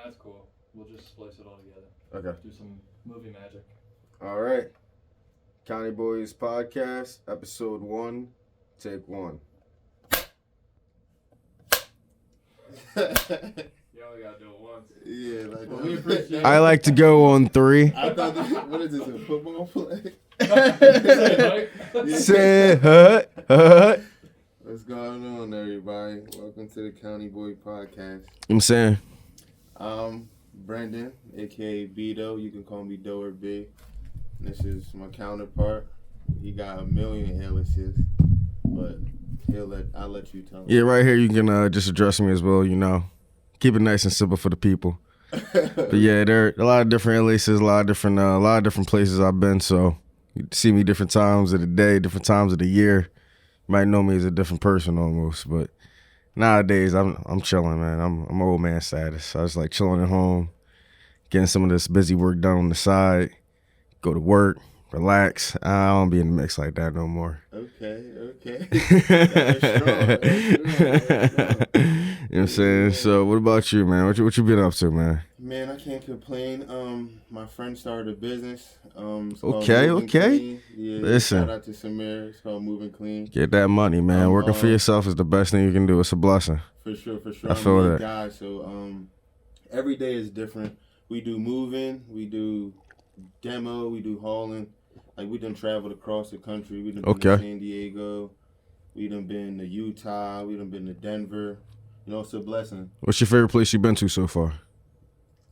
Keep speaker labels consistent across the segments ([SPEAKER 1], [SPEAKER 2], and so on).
[SPEAKER 1] That's cool. We'll just splice it all together.
[SPEAKER 2] Okay.
[SPEAKER 1] Do some movie magic.
[SPEAKER 2] All right. County Boys Podcast, Episode 1, Take 1.
[SPEAKER 1] You only gotta do it once.
[SPEAKER 3] Yeah, like
[SPEAKER 1] Well, we appreciate
[SPEAKER 2] I like to go on 3.
[SPEAKER 3] I thought this, what is this, a football play?
[SPEAKER 2] Say hut.
[SPEAKER 3] What's going on, everybody? Welcome to the County Boy Podcast.
[SPEAKER 2] I'm saying.
[SPEAKER 3] Brendan, aka Beto. You can call me Doe or B. This is my counterpart. He got a million aliases, but I'll let you tell him.
[SPEAKER 2] Yeah, right here you can just address me as well, you know. Keep it nice and simple for the people. But yeah, there are a lot of different aliases, a lot of different places I've been, so you see me different times of the day, different times of the year. You might know me as a different person almost, but nowadays I'm chilling, man. I'm old man status. I just like chilling at home, getting some of this busy work done on the side, go to work, relax. I don't be in the mix like that no more.
[SPEAKER 3] Okay.
[SPEAKER 2] That's
[SPEAKER 3] strong.
[SPEAKER 2] You know what I'm saying? So what about you, man? What you been up to, man?
[SPEAKER 3] Man, I can't complain. My friend started a business. It's called
[SPEAKER 2] Okay.
[SPEAKER 3] Moving Clean. Yeah,
[SPEAKER 2] Listen.
[SPEAKER 3] shout out to Samir. It's called Moving Clean.
[SPEAKER 2] Get that money, man. Working for yourself is the best thing you can do. It's a blessing.
[SPEAKER 3] For sure.
[SPEAKER 2] I feel
[SPEAKER 3] I'm a
[SPEAKER 2] that.
[SPEAKER 3] guy, so every day is different. We do moving, we do demo, we do hauling. Like we done traveled across the country. We done been to San Diego. We done been to Utah. We done been to Denver. You know, it's a blessing.
[SPEAKER 2] What's your favorite place you've been to so far?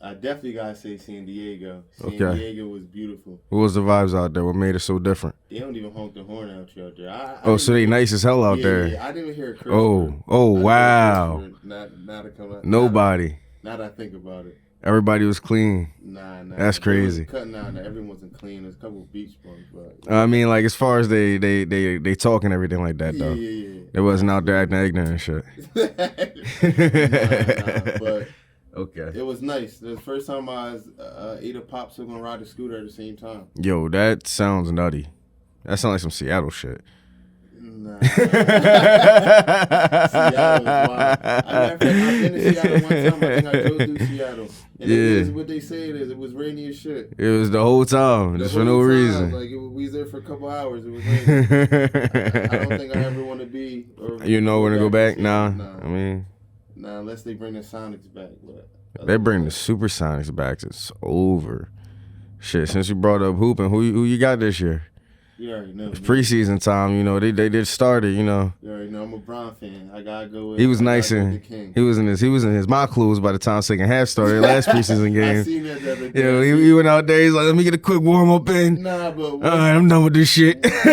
[SPEAKER 3] I definitely gotta say San Diego. San
[SPEAKER 2] Okay.
[SPEAKER 3] Diego was beautiful.
[SPEAKER 2] What was the vibes out there? What made it so different?
[SPEAKER 3] They don't even honk the horn out you out there.
[SPEAKER 2] So they nice as hell out there.
[SPEAKER 3] Yeah, I didn't even hear a curse
[SPEAKER 2] Oh,
[SPEAKER 3] word.
[SPEAKER 2] oh,
[SPEAKER 3] I didn't hear a
[SPEAKER 2] wow.
[SPEAKER 3] curse word. Not to come out.
[SPEAKER 2] Nobody.
[SPEAKER 3] Now that I think about it.
[SPEAKER 2] Everybody was clean.
[SPEAKER 3] Nah.
[SPEAKER 2] That's crazy.
[SPEAKER 3] They was cutting out. Everyone wasn't clean. There's a couple of beach bums, but
[SPEAKER 2] I mean, like as far as they talk and everything like that, though.
[SPEAKER 3] Yeah.
[SPEAKER 2] They wasn't out there acting ignorant and shit.
[SPEAKER 3] Nah, but
[SPEAKER 2] Okay.
[SPEAKER 3] it was nice. The first time I was, ate a popsicle and ride a scooter at the same time.
[SPEAKER 2] Yo, that sounds nutty. That sounds like some Seattle shit.
[SPEAKER 3] Nah. Seattle was wild. I've been to Seattle one time. I think I drove through Seattle. And it is what they say it is. It was rainy as shit.
[SPEAKER 2] It was the whole time, just for no
[SPEAKER 3] whole time,
[SPEAKER 2] reason.
[SPEAKER 3] Like we was there for a couple hours. It was raining. I don't think I ever want to be. Or
[SPEAKER 2] You know when to go back?
[SPEAKER 3] to
[SPEAKER 2] Nah.
[SPEAKER 3] Seattle.
[SPEAKER 2] I mean,
[SPEAKER 3] Nah, unless they bring the Sonics back. But
[SPEAKER 2] they bring the Supersonics back. It's over. Shit, since you brought up hooping, who you got this year?
[SPEAKER 3] You already know.
[SPEAKER 2] It's preseason time, you know. They did started, you know.
[SPEAKER 3] You already know. I'm a Brown fan. I gotta go with.
[SPEAKER 2] He was nice
[SPEAKER 3] the
[SPEAKER 2] and
[SPEAKER 3] King.
[SPEAKER 2] he was in his mock clothes by the time second half started last preseason
[SPEAKER 3] I
[SPEAKER 2] game.
[SPEAKER 3] seen that the other day.
[SPEAKER 2] You know, he went out there. He's like, let me get a quick warm up in.
[SPEAKER 3] Nah, but
[SPEAKER 2] All right, I'm done with this shit.
[SPEAKER 3] once you can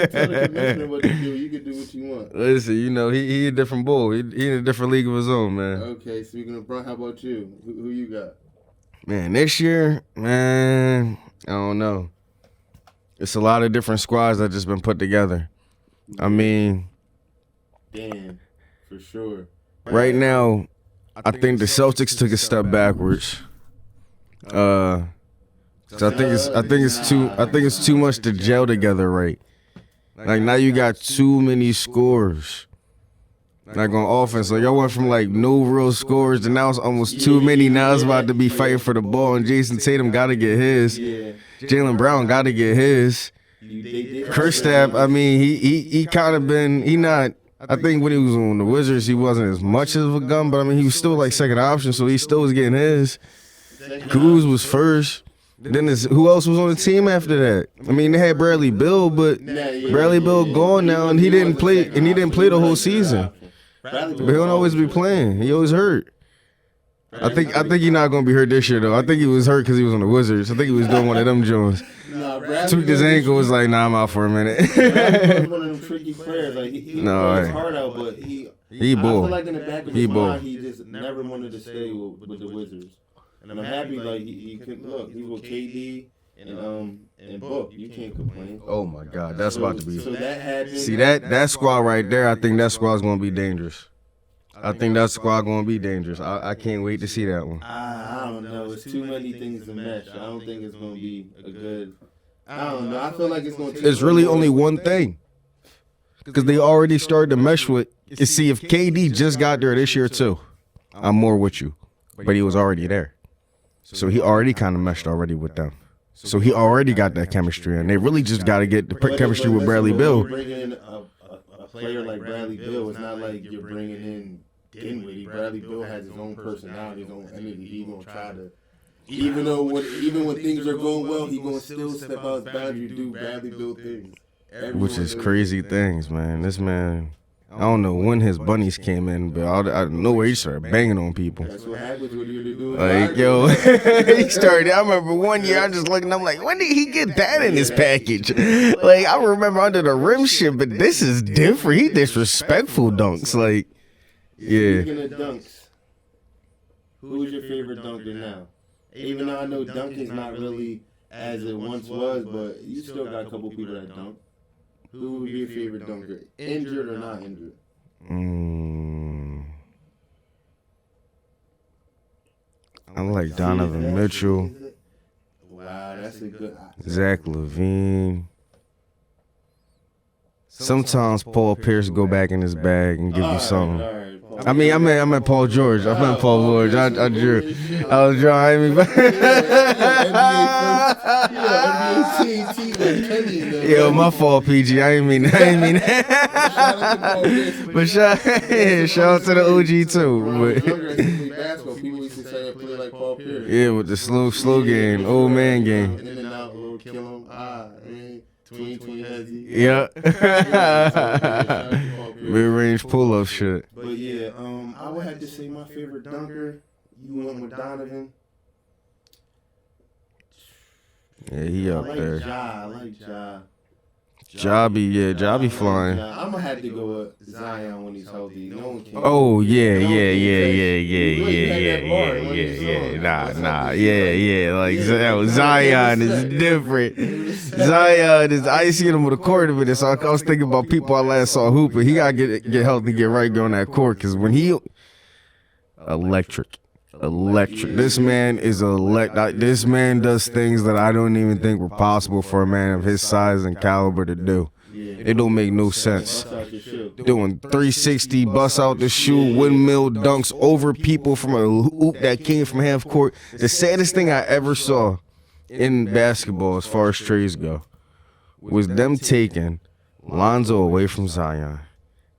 [SPEAKER 3] tell the commissioner what to do, you can do what you want.
[SPEAKER 2] Listen, you know, he a different bull. He in a different league of his own, man.
[SPEAKER 3] Okay, speaking of Brown, how about you? Who you got?
[SPEAKER 2] Man, this year, man, I don't know. It's a lot of different squads that just been put together. I mean,
[SPEAKER 3] Damn, for sure.
[SPEAKER 2] right now, I think the Celtics took a step backwards. 'Cause I think it's too much to gel together, right? Like now you got too many scores. Like on offense, like y'all went from like no real scores to now it's almost too many. Now it's about to be fighting for the ball, and Jason Tatum got to get his.
[SPEAKER 3] Yeah.
[SPEAKER 2] Jaylen Brown got to get his. Kristaps, I mean, he kind of been, I think when he was on the Wizards, he wasn't as much of a gun, but I mean, he was still like second option, so he still was getting his. Kuz was first. Then who else was on the team after that? I mean, they had Bradley Beal, but Bradley Beal gone now, and he didn't play the whole season. But he don't always be playing. He always hurt. I think he's not gonna be hurt this year though. I think he was hurt because he was on the Wizards. I think he was doing one of them Jones. Tweaked his ankle. Was like, nah, I'm out for a minute.
[SPEAKER 3] Bradley was one of them tricky players. Like he
[SPEAKER 2] No,
[SPEAKER 3] played his
[SPEAKER 2] hey.
[SPEAKER 3] heart out, but he
[SPEAKER 2] bull.
[SPEAKER 3] I feel like in the back of
[SPEAKER 2] He
[SPEAKER 3] his
[SPEAKER 2] bull.
[SPEAKER 3] mind, he just never wanted to stay with the Wizards. And I'm happy like he could look. He was KD and Book. You can't complain.
[SPEAKER 2] Oh my God, that's about to be.
[SPEAKER 3] So that happened.
[SPEAKER 2] See that squad right there. I think that squad's gonna be dangerous. I think that squad gonna be dangerous. I can't wait to see that one.
[SPEAKER 3] I don't know. It's too many things to match. I don't think it's gonna be a good. I don't know. I feel like it's gonna.
[SPEAKER 2] It's really only one thing. Because they already started to mesh with. You see, if KD just got there this year too, I'm more with you. But he was already there. So he already kind of meshed already with them. So he already got that chemistry, and they really just got to get the chemistry with Bradley Beal.
[SPEAKER 3] Bringing in a player like Bradley Beal, it's not like you're bringing in Dinwiddie. Bradley Beal has his own personality, his own energy. He's gonna try to, even when things are going well, he's gonna still step out his boundary to do Bradley Beal things.
[SPEAKER 2] Which is crazy things, man. This man, I don't know when his bunnies came in, but I know where he started banging on people.
[SPEAKER 3] That's what happens when you're doing.
[SPEAKER 2] Like, yo, he started. I remember one year I'm just looking. I'm like, when did he get that in his package? Like, I remember under the rim shit, but this is different. He disrespectful dunks. Like, yeah.
[SPEAKER 3] Speaking of dunks, who's your favorite dunker now? Even though I know dunking's not really as it once was, but you still got a couple people that dunk. Who would be your favorite dunker? Injured or not injured?
[SPEAKER 2] I like Donovan Mitchell.
[SPEAKER 3] Wow, that's a good.
[SPEAKER 2] Zach LaVine. Sometimes Paul Pierce go back in his bag and give you something. I mean, I meant Paul George. I meant Paul George. I drew. I was drawing. Yo, my fault, PG. I ain't mean that. But shout out to the OG too. Yeah, with the slow game, old man game. Yeah. Mid-range pull-up shit.
[SPEAKER 3] But yeah, I would have to say my favorite dunker. You went with Donovan.
[SPEAKER 2] Yeah, he up there.
[SPEAKER 3] I like Ja.
[SPEAKER 2] Ja be flying.
[SPEAKER 3] I'm gonna have to go with Zion when he's healthy. No one can.
[SPEAKER 2] Oh yeah. Nah. Like Zion is different. Zion is. I ain't seen him with a court of it. So I was thinking about people I last saw hooping. He gotta get healthy, get right, go on that court. Because when he electric. This man is This man does things that I don't even think were possible for a man of his size and caliber to do. It don't make no sense. Doing 360, bust out the shoe, windmill dunks over people from a hoop that came from half court. The saddest thing I ever saw in basketball, as far as trades go, was them taking Lonzo away from Zion.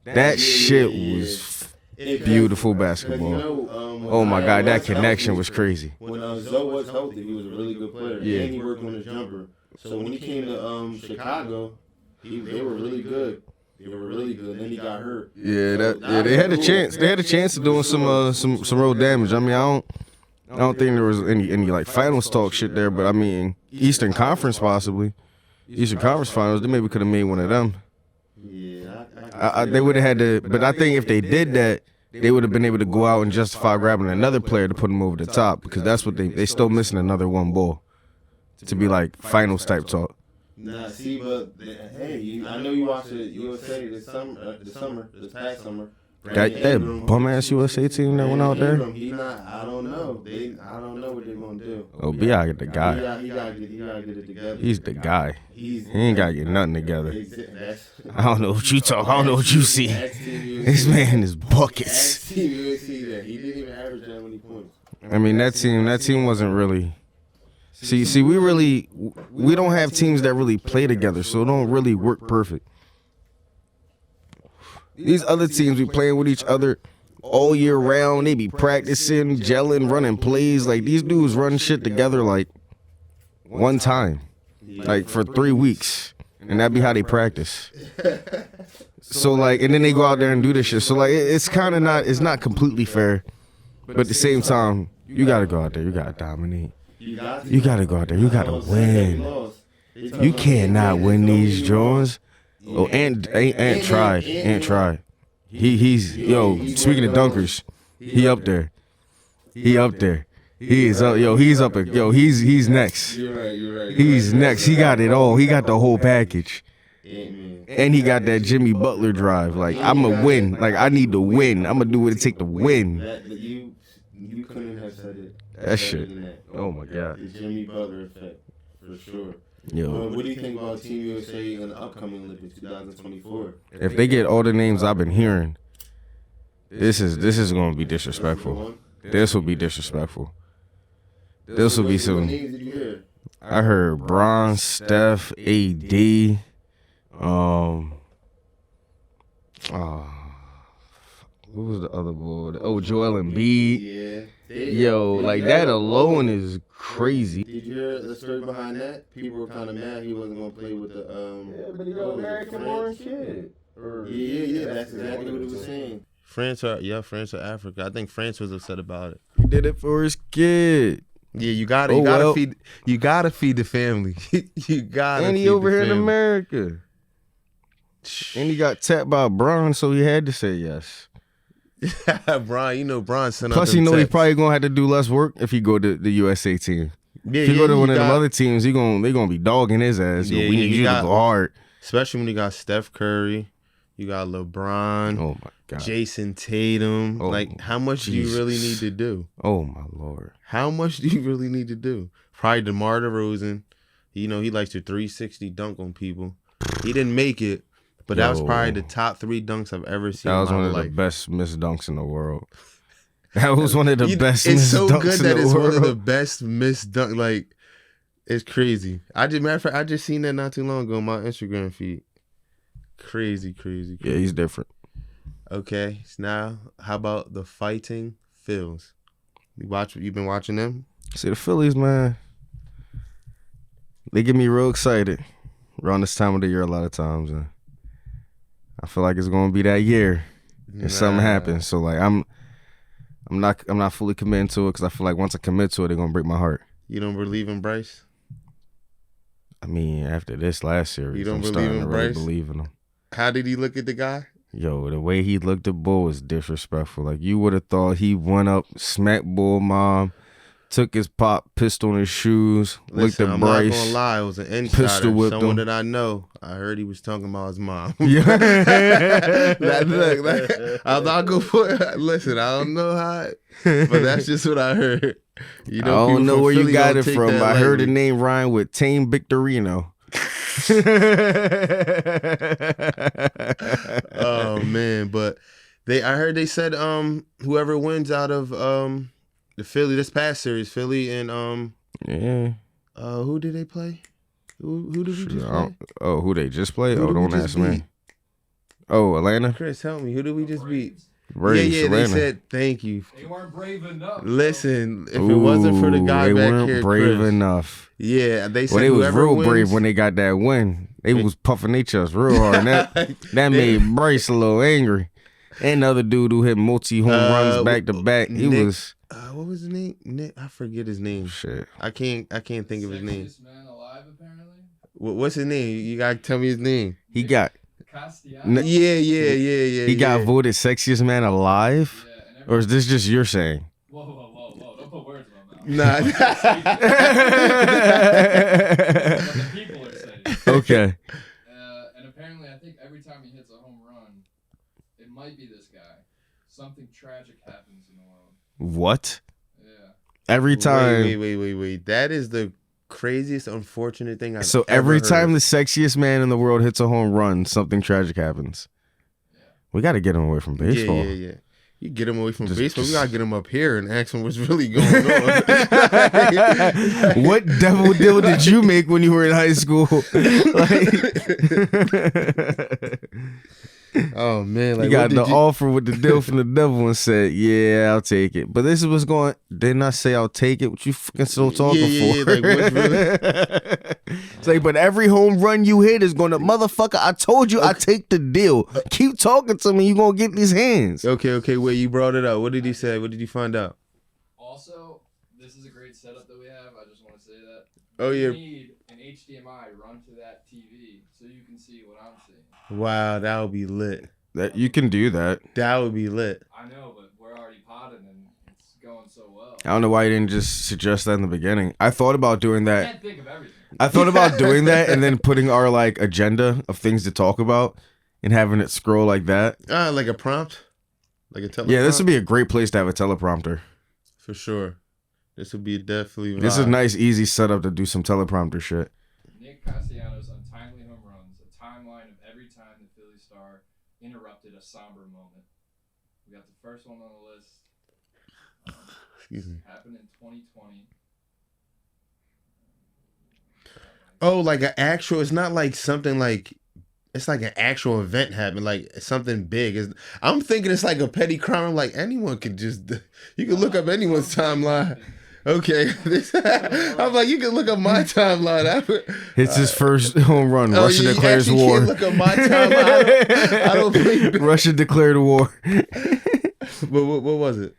[SPEAKER 2] That shit was beautiful basketball. Oh my God, that connection was crazy.
[SPEAKER 3] When Zoe was healthy, he was a really good player. Yeah. And he worked on his jumper. So when he came to Chicago, they were really good. Then he got hurt.
[SPEAKER 2] Yeah, they had a chance. They had a chance of doing some real damage. I mean, I don't think there was any like finals talk shit there, but I mean, Eastern Conference possibly. Eastern Conference Finals, they maybe could have made one of them.
[SPEAKER 3] Yeah,
[SPEAKER 2] they would have had to, but I think if they did that, they would have been able to go out and justify grabbing another player to put them over the top, because that's what they still missing another one ball to be like finals type talk.
[SPEAKER 3] Nah, see, but hey, I know you watched the USA this past summer.
[SPEAKER 2] That bum ass USA team that went out there.
[SPEAKER 3] I don't know. I don't know what they're gonna do.
[SPEAKER 2] Oh, B.I. the guy.
[SPEAKER 3] He gotta get it together.
[SPEAKER 2] He's the guy. He ain't gotta get nothing together.
[SPEAKER 3] I
[SPEAKER 2] don't know what you talk. I don't know what you see. This man is buckets.
[SPEAKER 3] He didn't even average that many points.
[SPEAKER 2] I mean, that team wasn't really. See, we don't have teams that really play together, so it don't really work perfect. These other teams be playing with each other all year round. They be practicing, gelling, running plays. Like, these dudes run shit together like one time, like for 3 weeks, and that be how they practice. So like, and then they go out there and do this shit. So like, it's kind of not, it's not completely fair, but at the same time, you gotta go out there, you gotta dominate. You gotta go out there, you gotta win. You cannot win these draws. Oh, Ant tried. He's speaking of dunkers, he up there. He is up. He's up. He's next.
[SPEAKER 3] You're right.
[SPEAKER 2] He's next. He got it all. He got the whole package. And he got that Jimmy Butler drive. Like, I'm a win. Like, I need to win. I'm gonna do what it take to win.
[SPEAKER 3] You couldn't have said it.
[SPEAKER 2] That shit. Oh my God.
[SPEAKER 3] The Jimmy Butler effect, for sure.
[SPEAKER 2] Yo.
[SPEAKER 3] What do you think about Team USA in the upcoming Olympics 2024?
[SPEAKER 2] If they get all the names I've been hearing, This is gonna be disrespectful. This will be disrespectful. This will be
[SPEAKER 3] What
[SPEAKER 2] some.
[SPEAKER 3] names did you hear?
[SPEAKER 2] I heard Bron, Steph, AD, what was the other boy? Oh, Joel Embiid.
[SPEAKER 3] Yeah.
[SPEAKER 2] Yo, like that alone is crazy.
[SPEAKER 3] Did you hear the story behind that? People were kind of mad he wasn't gonna play with the
[SPEAKER 2] But he got American-born kid.
[SPEAKER 3] Yeah. That's exactly what he was saying. France or Africa. I think France was upset about it.
[SPEAKER 2] He did it for his kid.
[SPEAKER 4] Yeah, you gotta feed the family. You gotta.
[SPEAKER 2] And he
[SPEAKER 4] feed
[SPEAKER 2] over
[SPEAKER 4] the
[SPEAKER 2] here in
[SPEAKER 4] family.
[SPEAKER 2] America. And he got tapped by Bron, so he had to say yes.
[SPEAKER 4] Bron sent out
[SPEAKER 2] Plus,
[SPEAKER 4] them
[SPEAKER 2] you know he
[SPEAKER 4] texts.
[SPEAKER 2] probably gonna have to do less work if he go to the USA team.
[SPEAKER 4] Yeah,
[SPEAKER 2] If he go to
[SPEAKER 4] you
[SPEAKER 2] one of them
[SPEAKER 4] got-
[SPEAKER 2] other teams, they gonna be dogging his ass.
[SPEAKER 4] Yeah,
[SPEAKER 2] We
[SPEAKER 4] yeah,
[SPEAKER 2] need
[SPEAKER 4] you
[SPEAKER 2] you
[SPEAKER 4] got-
[SPEAKER 2] to go hard.
[SPEAKER 4] especially when you got Steph Curry, you got LeBron,
[SPEAKER 2] Oh my god.
[SPEAKER 4] Jason Tatum.
[SPEAKER 2] Oh,
[SPEAKER 4] like, how much do you really need to do?
[SPEAKER 2] Oh my lord.
[SPEAKER 4] How much do you really need to do? Probably DeMar DeRozan. You know, he likes to 360 dunk on people. He didn't make it, but that was
[SPEAKER 2] Yo.
[SPEAKER 4] probably the top 3 dunks I've ever seen
[SPEAKER 2] That was
[SPEAKER 4] in
[SPEAKER 2] one
[SPEAKER 4] my
[SPEAKER 2] of the
[SPEAKER 4] life.
[SPEAKER 2] best missed dunks in the world. That was one of the best
[SPEAKER 4] It's
[SPEAKER 2] missed
[SPEAKER 4] so
[SPEAKER 2] dunks
[SPEAKER 4] good
[SPEAKER 2] in
[SPEAKER 4] that
[SPEAKER 2] the
[SPEAKER 4] it's
[SPEAKER 2] world.
[SPEAKER 4] one of the best missed dunk. Like, it's crazy. Matter of fact, I just seen that not too long ago on my Instagram feed. Crazy.
[SPEAKER 2] Yeah, he's different.
[SPEAKER 4] Okay, so now how about the Fighting Phils? You've been watching them?
[SPEAKER 2] See, the Phillies, man, they get me real excited around this time of the year a lot of times. And I feel like it's gonna be that year if something happens. So like I'm not fully committing to it because I feel like once I commit to it, they're gonna break my heart.
[SPEAKER 4] You don't believe in Bryce?
[SPEAKER 2] I mean, after this last series,
[SPEAKER 4] You don't
[SPEAKER 2] I'm
[SPEAKER 4] believe
[SPEAKER 2] starting
[SPEAKER 4] in
[SPEAKER 2] to really
[SPEAKER 4] Bryce?
[SPEAKER 2] believe in him.
[SPEAKER 4] How did he look at the guy?
[SPEAKER 2] Yo, the way he looked at Bull was disrespectful. Like, you would have thought he went up, smacked Bull mom, took his pop, pissed on his shoes, looked
[SPEAKER 4] Listen,
[SPEAKER 2] at
[SPEAKER 4] I'm
[SPEAKER 2] Bryce.
[SPEAKER 4] not gonna lie, it was an
[SPEAKER 2] pistol
[SPEAKER 4] insider,
[SPEAKER 2] whipped
[SPEAKER 4] someone
[SPEAKER 2] him.
[SPEAKER 4] that I know. I heard he was talking about his mom.
[SPEAKER 2] Yeah.
[SPEAKER 4] I'm not gonna put. Listen, I don't know how, but that's just what I heard. You
[SPEAKER 2] I
[SPEAKER 4] know,
[SPEAKER 2] don't
[SPEAKER 4] people
[SPEAKER 2] know
[SPEAKER 4] from
[SPEAKER 2] where you
[SPEAKER 4] Philly
[SPEAKER 2] got
[SPEAKER 4] don't
[SPEAKER 2] it
[SPEAKER 4] take
[SPEAKER 2] from.
[SPEAKER 4] that
[SPEAKER 2] I heard the
[SPEAKER 4] lightly.
[SPEAKER 2] name rhyme with Tame Victorino.
[SPEAKER 4] Oh man, but I heard they said whoever wins out of the Philly this past series, Philly and
[SPEAKER 2] Yeah.
[SPEAKER 4] who did they play? Who did we just play?
[SPEAKER 2] Oh, who they just played?
[SPEAKER 4] Who
[SPEAKER 2] Oh,
[SPEAKER 4] did we
[SPEAKER 2] don't
[SPEAKER 4] just
[SPEAKER 2] ask me.
[SPEAKER 4] beat?
[SPEAKER 2] Oh, Atlanta?
[SPEAKER 4] Chris, help me. Who did we just beat?
[SPEAKER 2] Braves,
[SPEAKER 4] yeah,
[SPEAKER 2] Atlanta.
[SPEAKER 4] they said thank you.
[SPEAKER 1] They weren't brave enough.
[SPEAKER 4] Listen, if it wasn't for the guy
[SPEAKER 2] they
[SPEAKER 4] back
[SPEAKER 2] weren't
[SPEAKER 4] here,
[SPEAKER 2] brave
[SPEAKER 4] Chris,
[SPEAKER 2] enough.
[SPEAKER 4] yeah, they said
[SPEAKER 2] Well, they was
[SPEAKER 4] whoever
[SPEAKER 2] real
[SPEAKER 4] wins,
[SPEAKER 2] brave when they got that win. They was puffing their chest real hard. And that made Bryce a little angry. And the other dude who hit multi-home runs back to back. He
[SPEAKER 4] Nick-
[SPEAKER 2] was
[SPEAKER 4] what was his name? Nick, I forget his name.
[SPEAKER 2] shit.
[SPEAKER 4] I can't think of his name.
[SPEAKER 1] Sexiest man alive, apparently.
[SPEAKER 4] What's his name? You gotta tell me his name.
[SPEAKER 2] He got
[SPEAKER 1] Castellanos.
[SPEAKER 4] Yeah.
[SPEAKER 2] he got voted sexiest man alive.
[SPEAKER 1] Yeah, and
[SPEAKER 2] Or is this just your saying?
[SPEAKER 1] Whoa. Don't put words in my mouth.
[SPEAKER 4] Nah.
[SPEAKER 1] What the people are saying.
[SPEAKER 2] Okay.
[SPEAKER 1] And apparently, I think every time he hits a home run, it might be this guy. Something tragic happens in the world.
[SPEAKER 2] What?
[SPEAKER 1] Yeah.
[SPEAKER 2] Every time.
[SPEAKER 4] Wait. That is the craziest, unfortunate thing I've
[SPEAKER 2] So
[SPEAKER 4] ever
[SPEAKER 2] every
[SPEAKER 4] heard.
[SPEAKER 2] time the sexiest man in the world hits a home run, something tragic happens. We got to get him away from baseball.
[SPEAKER 4] Yeah. You get him away from
[SPEAKER 2] Just-
[SPEAKER 4] baseball. We
[SPEAKER 2] just-
[SPEAKER 4] gotta get him up here and ask him what's really going on.
[SPEAKER 2] What devil deal did you make when you were in high school?
[SPEAKER 4] Oh man, like
[SPEAKER 2] You got
[SPEAKER 4] what
[SPEAKER 2] the
[SPEAKER 4] did you-
[SPEAKER 2] offer with the deal from the devil and said, "Yeah, I'll take it." But this is what's going. Didn't I say I'll take it? What you fucking still talking
[SPEAKER 4] Yeah,
[SPEAKER 2] for?
[SPEAKER 4] like, what's really-
[SPEAKER 2] It's like, but every home run you hit is going to motherfucker. I told you I take the deal. Keep talking to me. You gonna get these hands?
[SPEAKER 4] Okay, wait, you brought it up. What did he say? What did you find out?
[SPEAKER 1] Also, this is a great setup that we have. I just want to say that.
[SPEAKER 4] Oh,
[SPEAKER 1] You
[SPEAKER 4] yeah.
[SPEAKER 1] need an HDMI run to that TV so you can see what I'm seeing.
[SPEAKER 4] Wow, that would be lit.
[SPEAKER 2] That you can do that.
[SPEAKER 4] That would be lit.
[SPEAKER 1] I know, but we're already potted and it's going so well.
[SPEAKER 2] I don't know why you didn't just suggest that in the beginning. I thought about doing
[SPEAKER 1] I
[SPEAKER 2] that.
[SPEAKER 1] can't think of everything.
[SPEAKER 2] I thought about doing that and then putting our like agenda of things to talk about and having it scroll like that.
[SPEAKER 4] Like a prompt? Like a teleprompter?
[SPEAKER 2] Yeah, this would be a great place to have a teleprompter.
[SPEAKER 4] For sure. This would be definitely
[SPEAKER 2] This is a
[SPEAKER 4] vibe.
[SPEAKER 2] nice, easy setup to do some teleprompter shit.
[SPEAKER 1] Nick Castellanos' untimely home runs, a timeline of every time the Philly star interrupted a somber moment. We got the first one on the list.
[SPEAKER 4] Excuse me.
[SPEAKER 1] Happened in 2020.
[SPEAKER 4] Oh, like an actual. It's not like something like. It's like an actual event happened, like something big. I'm thinking it's like a petty crime. I'm like anyone could just. You can look up anyone's timeline. Okay, I'm like you can look up my timeline.
[SPEAKER 2] Hits his first home run. Russia
[SPEAKER 4] you
[SPEAKER 2] declares
[SPEAKER 4] actually
[SPEAKER 2] war.
[SPEAKER 4] Can't look up my timeline. I don't believe it.
[SPEAKER 2] Russia declared war.
[SPEAKER 4] But what was it?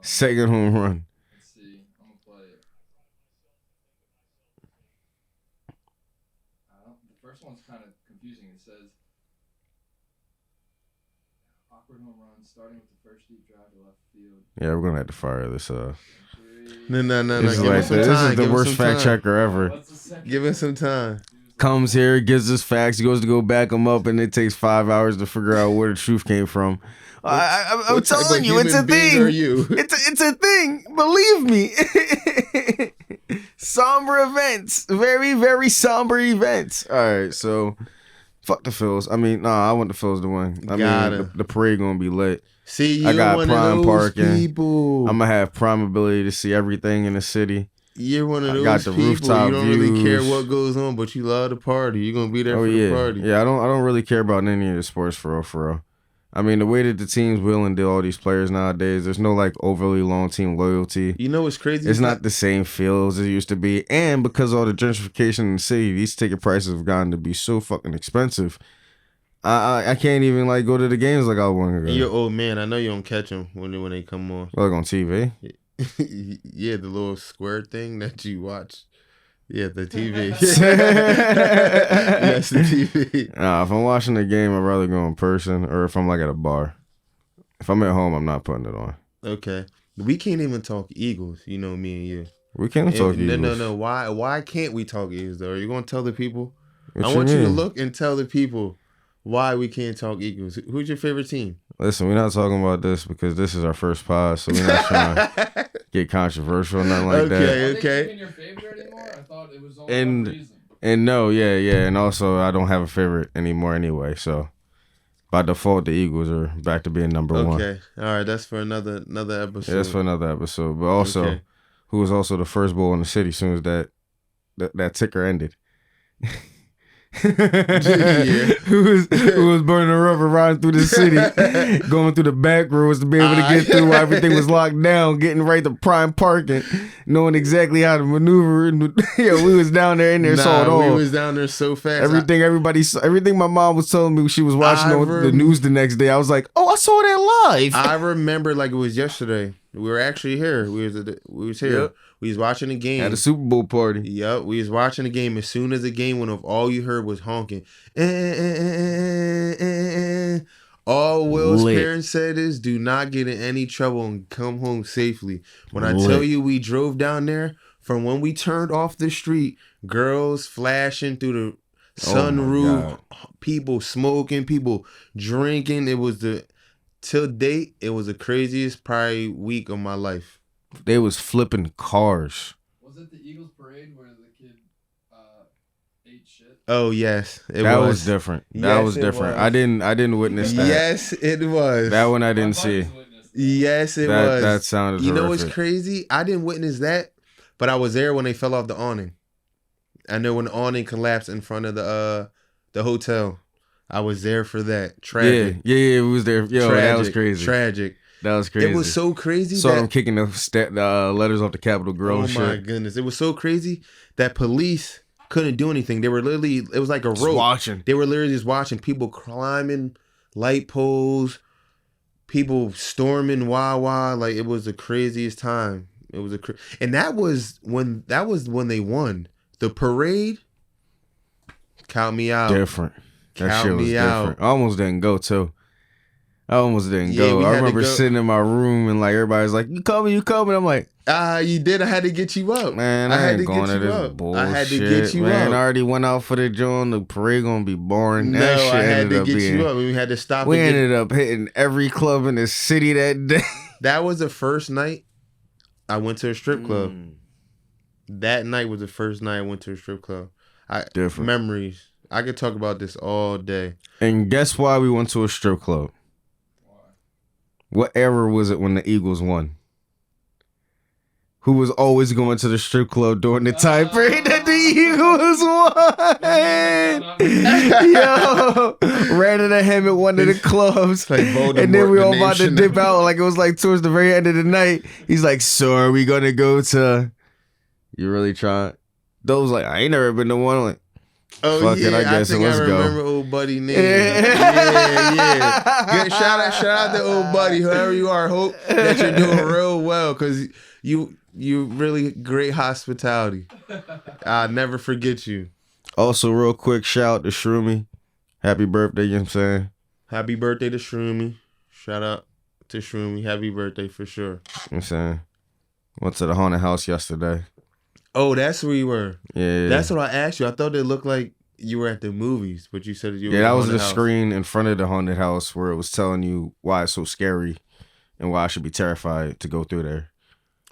[SPEAKER 2] Second home run.
[SPEAKER 1] Let's see. I'm gonna play it. The first one's kind of confusing. It says awkward home run starting with the first deep drive to left field.
[SPEAKER 2] Yeah, we're gonna have to fire this.
[SPEAKER 4] No.
[SPEAKER 2] This is
[SPEAKER 4] Give
[SPEAKER 2] like
[SPEAKER 4] us some
[SPEAKER 2] this
[SPEAKER 4] time.
[SPEAKER 2] is the
[SPEAKER 4] Give us
[SPEAKER 2] worst
[SPEAKER 4] some
[SPEAKER 2] fact
[SPEAKER 4] time.
[SPEAKER 2] checker ever.
[SPEAKER 1] What's the second?
[SPEAKER 4] Give us some time.
[SPEAKER 2] Comes here, gives us facts, goes to go back them up, and it takes 5 hours to figure out where the truth came from. I'm
[SPEAKER 4] What type
[SPEAKER 2] telling
[SPEAKER 4] of
[SPEAKER 2] you, it's a
[SPEAKER 4] human being
[SPEAKER 2] thing.
[SPEAKER 4] are you?
[SPEAKER 2] It's a thing. Believe me. Somber events, very very somber events. All right, so fuck the Phils. I mean, nah, I want the Phils to win. I mean, the parade gonna be lit.
[SPEAKER 4] See, you
[SPEAKER 2] I got
[SPEAKER 4] one
[SPEAKER 2] prime
[SPEAKER 4] of those
[SPEAKER 2] parking.
[SPEAKER 4] people.
[SPEAKER 2] I'm gonna have prime ability to see everything in the city.
[SPEAKER 4] You're one of
[SPEAKER 2] I
[SPEAKER 4] those
[SPEAKER 2] got the
[SPEAKER 4] people.
[SPEAKER 2] rooftop
[SPEAKER 4] You don't really care
[SPEAKER 2] views.
[SPEAKER 4] what goes on, but you love the party. You're gonna be there
[SPEAKER 2] Oh
[SPEAKER 4] for
[SPEAKER 2] yeah,
[SPEAKER 4] the party.
[SPEAKER 2] yeah. I don't really care about any of the sports for real. I mean, the way that the teams will and deal all these players nowadays, there's no like overly long team loyalty.
[SPEAKER 4] You know what's crazy?
[SPEAKER 2] It's not the same feel as it used to be, and because of all the gentrification in the city, these ticket prices have gotten to be so fucking expensive. I can't even like go to the games like I want to go.
[SPEAKER 4] And you're old man. I know you don't catch them when they come on.
[SPEAKER 2] Like on TV.
[SPEAKER 4] Yeah, the little square thing that you watch. Yeah, the TV. Yes, the TV.
[SPEAKER 2] Nah, if I'm watching the game, I'd rather go in person, or if I'm like at a bar. If I'm at home, I'm not putting it on.
[SPEAKER 4] Okay, we can't even talk Eagles. You know, me and you.
[SPEAKER 2] We can't talk Eagles.
[SPEAKER 4] No. Why can't we talk Eagles though? Are you gonna tell the people?
[SPEAKER 2] What
[SPEAKER 4] I want you to
[SPEAKER 2] mean?
[SPEAKER 4] look and tell the people why we can't talk Eagles. Who's your favorite team?
[SPEAKER 2] Listen, we're not talking about this because this is our first pod, so we're not trying to get controversial or nothing like that.
[SPEAKER 1] Are
[SPEAKER 4] Okay.
[SPEAKER 1] they even your favorite anymore? I thought it was only
[SPEAKER 2] And-
[SPEAKER 1] one reason.
[SPEAKER 2] And no, yeah, and also I don't have a favorite anymore anyway. So by default, the Eagles are back to being number one.
[SPEAKER 4] Okay, all right. That's for another episode.
[SPEAKER 2] Yeah, that's for another episode. But also,
[SPEAKER 4] Okay.
[SPEAKER 2] who was also the first bull in the city as soon as that ticker ended. who was burning rubber riding through the city, going through the back roads to be able to get through while everything was locked down, getting right to prime parking, knowing exactly how to maneuver. Yeah, we was down there in there, saw it all.
[SPEAKER 4] We was down there so fast.
[SPEAKER 2] Everything my mom was telling me when she was watching the news the next day, I was like, oh, I saw that live.
[SPEAKER 4] I remember like it was yesterday. We were actually here. We was here.
[SPEAKER 2] Yep.
[SPEAKER 4] We was watching the game
[SPEAKER 2] At a Super Bowl party.
[SPEAKER 4] Yep, we was watching the game. As soon as the game went off, all you heard was honking. All Will's
[SPEAKER 2] Lit.
[SPEAKER 4] parents said is, do not get in any trouble and come home safely. When I
[SPEAKER 2] Lit.
[SPEAKER 4] tell you we drove down there, from when we turned off the street, girls flashing through the sunroof, people smoking, people drinking. It was till date, it was the craziest probably week of my life.
[SPEAKER 2] They was flipping cars.
[SPEAKER 1] Was it the Eagles parade where the kid ate shit?
[SPEAKER 4] Oh yes,
[SPEAKER 2] That was different. That
[SPEAKER 4] Yes,
[SPEAKER 2] was
[SPEAKER 4] it
[SPEAKER 2] different.
[SPEAKER 4] was.
[SPEAKER 2] I didn't witness that.
[SPEAKER 4] Yes, it was.
[SPEAKER 2] That one I
[SPEAKER 1] My
[SPEAKER 2] didn't see.
[SPEAKER 1] buddies witnessed that.
[SPEAKER 4] Yes, it was.
[SPEAKER 2] That sounded
[SPEAKER 4] You know
[SPEAKER 2] horrific.
[SPEAKER 4] what's crazy? I didn't witness that, but I was there when they fell off the awning. I know when the awning collapsed in front of the hotel. I was there for that. Tragic.
[SPEAKER 2] Yeah, we was there. Yo,
[SPEAKER 4] Tragic.
[SPEAKER 2] that was crazy.
[SPEAKER 4] Tragic.
[SPEAKER 2] That was crazy.
[SPEAKER 4] It was so crazy.
[SPEAKER 2] Saw
[SPEAKER 4] that,
[SPEAKER 2] them kicking the letters off the Capitol Grill
[SPEAKER 4] oh
[SPEAKER 2] and
[SPEAKER 4] my
[SPEAKER 2] shit.
[SPEAKER 4] goodness. It was so crazy that police couldn't do anything. They were literally, it was like a
[SPEAKER 2] Just
[SPEAKER 4] rope.
[SPEAKER 2] watching.
[SPEAKER 4] They were literally just watching people climbing light poles, people storming Wawa. Like it was the craziest time. It was and that was when they won. The parade, count me out.
[SPEAKER 2] Different. That
[SPEAKER 4] Count
[SPEAKER 2] shit was
[SPEAKER 4] me
[SPEAKER 2] different.
[SPEAKER 4] out.
[SPEAKER 2] I almost didn't go too. I almost didn't
[SPEAKER 4] Yeah,
[SPEAKER 2] go.
[SPEAKER 4] we
[SPEAKER 2] I
[SPEAKER 4] had to
[SPEAKER 2] remember
[SPEAKER 4] go.
[SPEAKER 2] sitting in my room and like everybody's like, "You coming? I'm like,
[SPEAKER 4] You did. I had to get you up.
[SPEAKER 2] man, I ain't going to this bullshit.
[SPEAKER 4] I had to get you
[SPEAKER 2] man,
[SPEAKER 4] up.
[SPEAKER 2] I already went out for the joint. The parade gonna be boring.
[SPEAKER 4] No,
[SPEAKER 2] That shit
[SPEAKER 4] I had
[SPEAKER 2] ended
[SPEAKER 4] to
[SPEAKER 2] up
[SPEAKER 4] get
[SPEAKER 2] being.
[SPEAKER 4] you up. We had to stop.
[SPEAKER 2] We
[SPEAKER 4] and get-
[SPEAKER 2] ended up hitting every club in the city that day.
[SPEAKER 4] That was the first night I went to a strip club. That night was the first night I went to a strip club.
[SPEAKER 2] Different.
[SPEAKER 4] Memories. I could talk about this all day.
[SPEAKER 2] And guess why we went to a strip club?
[SPEAKER 1] Why?
[SPEAKER 2] What era was it when the Eagles won? Who was always going to the strip club during the time period that the Eagles won? Yo, ran into him at one of the clubs,
[SPEAKER 4] like
[SPEAKER 2] and then we all about to dip out. Like it was like towards the very end of the night. He's like, "So are we gonna go to?" You really trying? Those like I ain't never been to one. Like,
[SPEAKER 4] oh
[SPEAKER 2] fuck
[SPEAKER 4] yeah,
[SPEAKER 2] it, I guess
[SPEAKER 4] think
[SPEAKER 2] let's
[SPEAKER 4] I remember
[SPEAKER 2] go.
[SPEAKER 4] old buddy name. Yeah. Good, shout out to old buddy, whoever you are. Hope that you're doing real well, cause you really great hospitality. I'll never forget you.
[SPEAKER 2] Also, real quick, shout out to Shroomy. Happy birthday, you know what I'm saying?
[SPEAKER 4] Happy birthday to Shroomy. Shout out to Shroomy. Happy birthday for sure.
[SPEAKER 2] You know what I'm saying? Went to the haunted house yesterday.
[SPEAKER 4] Oh, that's where you were.
[SPEAKER 2] Yeah.
[SPEAKER 4] That's what I asked you. I thought it looked like you were at the movies, but you said you were
[SPEAKER 2] Yeah,
[SPEAKER 4] at
[SPEAKER 2] that was
[SPEAKER 4] the
[SPEAKER 2] the screen in front of the haunted house where it was telling you why it's so scary and why I should be terrified to go through there.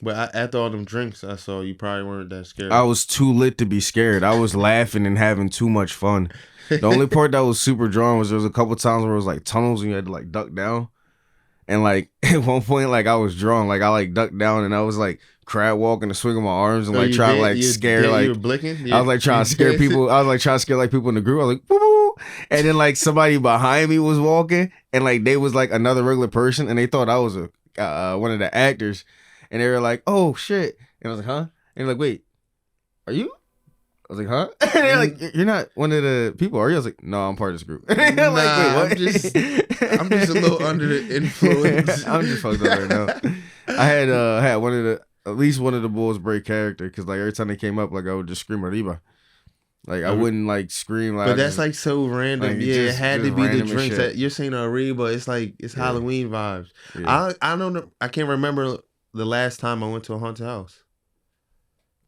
[SPEAKER 4] But after all them drinks I saw, you probably weren't that scared.
[SPEAKER 2] I was too lit to be scared. I was laughing and having too much fun. The only part that was super drawn was there was a couple times where it was like tunnels and you had to like duck down. And like at one point, like I was drawn, like I like ducked down and I was like crab walking and swinging my arms and like trying to like scare like
[SPEAKER 4] you were blinking?
[SPEAKER 2] I was like trying to scare people. I was like trying to scare like people in the group. I was like, woo, woo. And then like somebody behind me was walking and like they was like another regular person and they thought I was a one of the actors. And they were like, "Oh shit!" And I was like, "Huh?" And they're like, "Wait, are you?" I was like, "Huh?" And they're like, "You're not one of the people, are you?" I was like, "No, I'm part of this group." And they're like, "Wait, what?"
[SPEAKER 4] I'm just a little under the influence.
[SPEAKER 2] I'm just fucked up right now. I had one of the at least one of the Bulls break character because like every time they came up, like I would just scream Arriba. Like I wouldn't like scream like.
[SPEAKER 4] But that's like so random.
[SPEAKER 2] Like,
[SPEAKER 4] yeah,
[SPEAKER 2] just-
[SPEAKER 4] it had
[SPEAKER 2] just
[SPEAKER 4] to be the
[SPEAKER 2] random as
[SPEAKER 4] drinks.
[SPEAKER 2] shit.
[SPEAKER 4] That you're saying Arriba. It's like it's Halloween vibes.
[SPEAKER 2] Yeah.
[SPEAKER 4] I don't know. I can't remember the last time I went to a haunted house.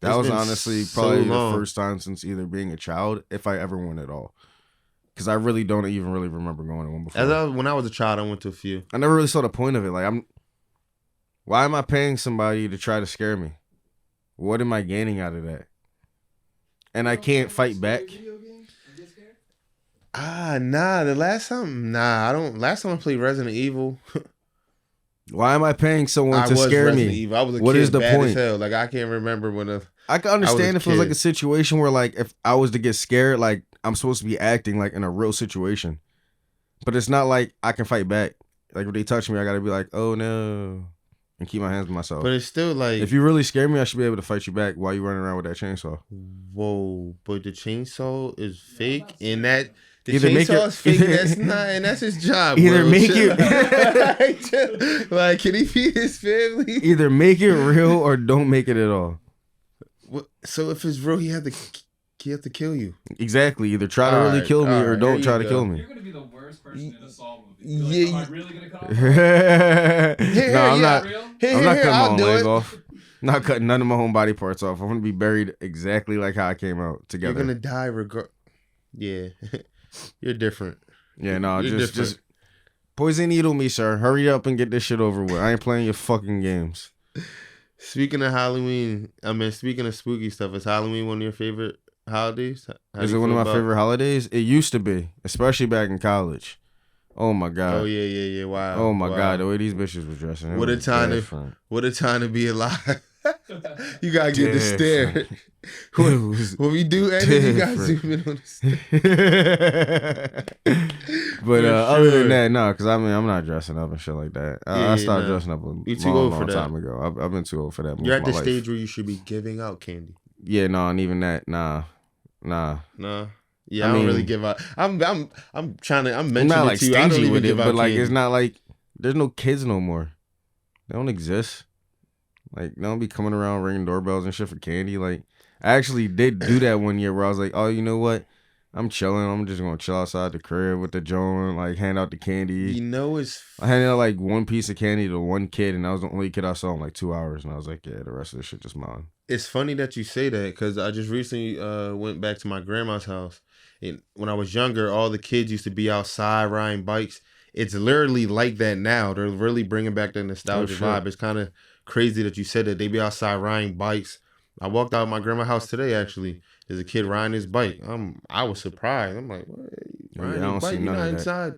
[SPEAKER 2] That
[SPEAKER 4] It's
[SPEAKER 2] was
[SPEAKER 4] been
[SPEAKER 2] honestly
[SPEAKER 4] so
[SPEAKER 2] probably
[SPEAKER 4] long.
[SPEAKER 2] the first time since either being a child, if I ever went at all. Because I really don't even really remember going to one before.
[SPEAKER 4] When I was a child, I went to a few.
[SPEAKER 2] I never really saw the point of it. Like why am I paying somebody to try to scare me? What am I gaining out of that? And I can't fight back.
[SPEAKER 4] Nah. Last time I played Resident Evil.
[SPEAKER 2] Why am I paying someone
[SPEAKER 4] I
[SPEAKER 2] to
[SPEAKER 4] was
[SPEAKER 2] scare
[SPEAKER 4] Resident
[SPEAKER 2] me?
[SPEAKER 4] Evil. I was a
[SPEAKER 2] What
[SPEAKER 4] kid,
[SPEAKER 2] is the
[SPEAKER 4] bad
[SPEAKER 2] point?
[SPEAKER 4] as hell. Like I can't remember when
[SPEAKER 2] I can understand
[SPEAKER 4] a
[SPEAKER 2] if it was like
[SPEAKER 4] kid.
[SPEAKER 2] a situation where like if I was to get scared, like I'm supposed to be acting like in a real situation. But it's not like I can fight back. Like if they touch me, I gotta be like, oh no. And keep my hands to myself.
[SPEAKER 4] But it's still like,
[SPEAKER 2] If you really scare me, I should be able to fight you back while you running around with that chainsaw.
[SPEAKER 4] whoa! But the chainsaw is fake, and that the
[SPEAKER 2] Either make
[SPEAKER 4] chainsaw
[SPEAKER 2] it-
[SPEAKER 4] is fake. And that's not, and that's his job.
[SPEAKER 2] Either
[SPEAKER 4] bro.
[SPEAKER 2] make
[SPEAKER 4] Chill.
[SPEAKER 2] it-
[SPEAKER 4] like, can he feed his family?
[SPEAKER 2] Either make it real or don't make it at all.
[SPEAKER 4] So if it's real, he have to kill you.
[SPEAKER 2] Exactly. Either try to
[SPEAKER 4] All
[SPEAKER 2] really
[SPEAKER 4] right,
[SPEAKER 2] kill me
[SPEAKER 4] all
[SPEAKER 2] or
[SPEAKER 4] right,
[SPEAKER 2] don't
[SPEAKER 4] here
[SPEAKER 2] try
[SPEAKER 4] you
[SPEAKER 2] to
[SPEAKER 4] go.
[SPEAKER 2] kill me.
[SPEAKER 1] You're gonna be the worst person in a Saw movie.
[SPEAKER 4] Yeah,
[SPEAKER 1] Am I really gonna cut off?
[SPEAKER 2] No,
[SPEAKER 4] Here,
[SPEAKER 2] I'm
[SPEAKER 4] yeah.
[SPEAKER 2] not.
[SPEAKER 1] Real?
[SPEAKER 4] Here,
[SPEAKER 2] I'm not cutting my
[SPEAKER 4] I'll
[SPEAKER 2] own
[SPEAKER 4] do
[SPEAKER 2] leg
[SPEAKER 4] it.
[SPEAKER 2] off. Not cutting none of my own body parts off. I'm gonna be buried exactly like how I came out together.
[SPEAKER 4] You're gonna die Yeah, you're different.
[SPEAKER 2] Yeah, no,
[SPEAKER 4] You're
[SPEAKER 2] just
[SPEAKER 4] different.
[SPEAKER 2] poison needle me, sir. Hurry up and get this shit over with. I ain't playing your fucking games.
[SPEAKER 4] Speaking of Halloween, speaking of spooky stuff, is Halloween one of your favorite holidays? How
[SPEAKER 2] Is
[SPEAKER 4] do
[SPEAKER 2] it
[SPEAKER 4] you
[SPEAKER 2] one of
[SPEAKER 4] feel
[SPEAKER 2] my
[SPEAKER 4] about-
[SPEAKER 2] favorite holidays? It used to be, especially back in college. Oh my god.
[SPEAKER 4] Oh yeah. Wow.
[SPEAKER 2] Oh my
[SPEAKER 4] wow.
[SPEAKER 2] god, the way these bitches was dressing. it
[SPEAKER 4] What a
[SPEAKER 2] was
[SPEAKER 4] time to-
[SPEAKER 2] different.
[SPEAKER 4] What a time to be alive. You gotta get the stare.
[SPEAKER 2] It was
[SPEAKER 4] When we do edit, you gotta
[SPEAKER 2] different.
[SPEAKER 4] zoom in on the stare.
[SPEAKER 2] But
[SPEAKER 4] For
[SPEAKER 2] other
[SPEAKER 4] sure.
[SPEAKER 2] than that, no, because I mean I'm not dressing up and shit like that.
[SPEAKER 4] Yeah,
[SPEAKER 2] I stopped
[SPEAKER 4] nah.
[SPEAKER 2] dressing up a
[SPEAKER 4] You too
[SPEAKER 2] long,
[SPEAKER 4] old for
[SPEAKER 2] long
[SPEAKER 4] that.
[SPEAKER 2] time ago. I've been too old for that.
[SPEAKER 4] You're at
[SPEAKER 2] most
[SPEAKER 4] the
[SPEAKER 2] of my life.
[SPEAKER 4] stage where you should be giving out candy.
[SPEAKER 2] Yeah, no, and even that, nah.
[SPEAKER 4] Nah. Yeah,
[SPEAKER 2] I
[SPEAKER 4] I, don't really
[SPEAKER 2] mean-
[SPEAKER 4] give out. I'm trying to. I'm
[SPEAKER 2] I'm
[SPEAKER 4] mentioning
[SPEAKER 2] not
[SPEAKER 4] it
[SPEAKER 2] like
[SPEAKER 4] to you. I don't
[SPEAKER 2] stingy
[SPEAKER 4] even
[SPEAKER 2] with it,
[SPEAKER 4] give out
[SPEAKER 2] but like
[SPEAKER 4] candy.
[SPEAKER 2] it's not like there's no kids no more. They don't exist. Like they don't be coming around ringing doorbells and shit for candy. Like I actually did do that one year where I was like, oh, you know what? I'm chilling. I'm just gonna chill outside the crib with the joint, like hand out the candy.
[SPEAKER 4] You know, it's
[SPEAKER 2] I handed out like one piece of candy to one kid, and I was the only kid I saw in like 2 hours, and I was like, yeah, the rest of this shit just mine.
[SPEAKER 4] it's funny that you say that because I just recently went back to my grandma's house. And when I was younger, all the kids used to be outside riding bikes. It's literally like that now. They're really bringing back the nostalgia
[SPEAKER 2] shit.
[SPEAKER 4] vibe. It's kind of crazy that you said that. They be outside riding bikes. I walked out of my grandma's house today, actually. There's a kid riding his bike. I was surprised. I'm like, what?
[SPEAKER 2] Yeah,
[SPEAKER 4] Riding
[SPEAKER 2] I
[SPEAKER 4] your
[SPEAKER 2] don't see
[SPEAKER 4] bike? You're
[SPEAKER 2] none
[SPEAKER 4] not
[SPEAKER 2] of that.
[SPEAKER 4] inside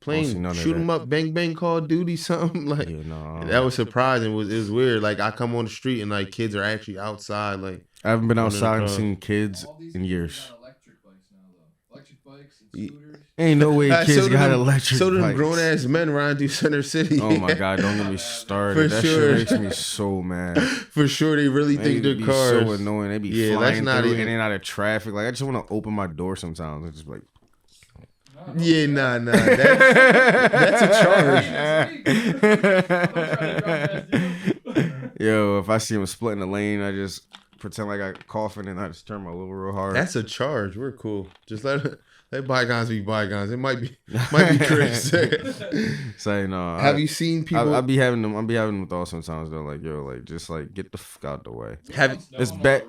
[SPEAKER 4] playing
[SPEAKER 2] none of
[SPEAKER 4] shoot 'em
[SPEAKER 2] that.
[SPEAKER 4] up, bang bang, Call of Duty, something like
[SPEAKER 2] Yeah, no.
[SPEAKER 4] that was surprising. It was weird. Like I come on the street and like kids are actually outside. Like
[SPEAKER 2] I haven't been
[SPEAKER 4] running
[SPEAKER 2] outside and
[SPEAKER 4] across.
[SPEAKER 2] seen kids
[SPEAKER 1] All these
[SPEAKER 2] in
[SPEAKER 1] kids
[SPEAKER 2] years.
[SPEAKER 1] got electric bikes now, though. Electric bikes and scooters.
[SPEAKER 2] Ain't no way
[SPEAKER 4] So
[SPEAKER 2] kids
[SPEAKER 4] do
[SPEAKER 2] got
[SPEAKER 4] them-
[SPEAKER 2] electric
[SPEAKER 4] So them
[SPEAKER 2] bikes.
[SPEAKER 4] grown ass men riding through Center City.
[SPEAKER 2] Oh my god, don't get me started.
[SPEAKER 4] For
[SPEAKER 2] That
[SPEAKER 4] sure.
[SPEAKER 2] shit makes me so mad.
[SPEAKER 4] For sure, they really
[SPEAKER 2] They
[SPEAKER 4] think they're
[SPEAKER 2] be
[SPEAKER 4] cars.
[SPEAKER 2] so annoying. They be
[SPEAKER 4] Yeah, that's
[SPEAKER 2] flying
[SPEAKER 4] not
[SPEAKER 2] through
[SPEAKER 4] even-
[SPEAKER 2] in and out of traffic. Like I just want to open my door sometimes. It's just like
[SPEAKER 4] Yeah, nah. That's a charge.
[SPEAKER 2] Yo, if I see him splitting the lane, I just pretend like I coughing and I just turn my wheel real hard.
[SPEAKER 4] That's a charge. We're cool. Just let bygones be bygones. It might be Chris.
[SPEAKER 2] Say no.
[SPEAKER 4] Have you seen people?
[SPEAKER 2] I be having them. I be having them with all sometimes though. Like yo, like just like get the fuck out the way.
[SPEAKER 4] Have
[SPEAKER 2] It's bad.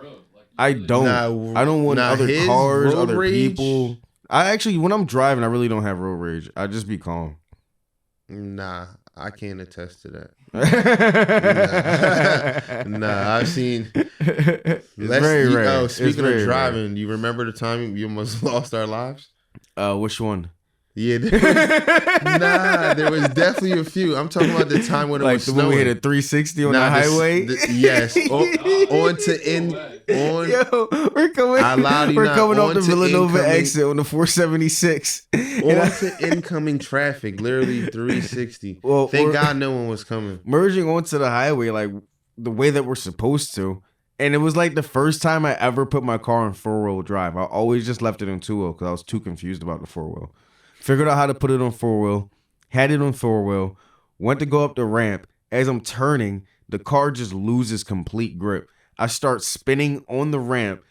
[SPEAKER 2] I don't.
[SPEAKER 4] Nah,
[SPEAKER 2] I don't want
[SPEAKER 4] nah,
[SPEAKER 2] other
[SPEAKER 4] his
[SPEAKER 2] cars,
[SPEAKER 4] road
[SPEAKER 2] other
[SPEAKER 4] rage-
[SPEAKER 2] people. I actually, when I'm driving, I really don't have road rage. I just be calm.
[SPEAKER 4] Nah, I can't attest to that.
[SPEAKER 2] It's
[SPEAKER 4] Nah, I've seen.
[SPEAKER 2] very rare.
[SPEAKER 4] Oh,
[SPEAKER 2] It's
[SPEAKER 4] speaking
[SPEAKER 2] very
[SPEAKER 4] of
[SPEAKER 2] rare.
[SPEAKER 4] driving, you remember the time you almost lost our lives?
[SPEAKER 2] Which one?
[SPEAKER 4] Yeah, there was definitely a few. I'm talking about the time when it
[SPEAKER 2] Like
[SPEAKER 4] was
[SPEAKER 2] the one we
[SPEAKER 4] snowing.
[SPEAKER 2] hit a 360 on
[SPEAKER 4] Nah,
[SPEAKER 2] the highway.
[SPEAKER 4] Yes, on
[SPEAKER 2] Yo, we're coming.
[SPEAKER 4] I allowed you
[SPEAKER 2] We're
[SPEAKER 4] not
[SPEAKER 2] coming off the
[SPEAKER 4] onto
[SPEAKER 2] Villanova
[SPEAKER 4] incoming-
[SPEAKER 2] exit on the 476. And I-
[SPEAKER 4] onto incoming traffic, literally 360.
[SPEAKER 2] Well,
[SPEAKER 4] Thank
[SPEAKER 2] or-
[SPEAKER 4] God no one was coming.
[SPEAKER 2] merging onto the highway like the way that we're supposed to. And it was like the first time I ever put my car in 4-wheel drive. I always just left it in 2-wheel because I was too confused about the 4-wheel. Figured out how to put it on 4-wheel, had it on 4-wheel, went to go up the ramp. As I'm turning, the car just loses complete grip. I start spinning on the ramp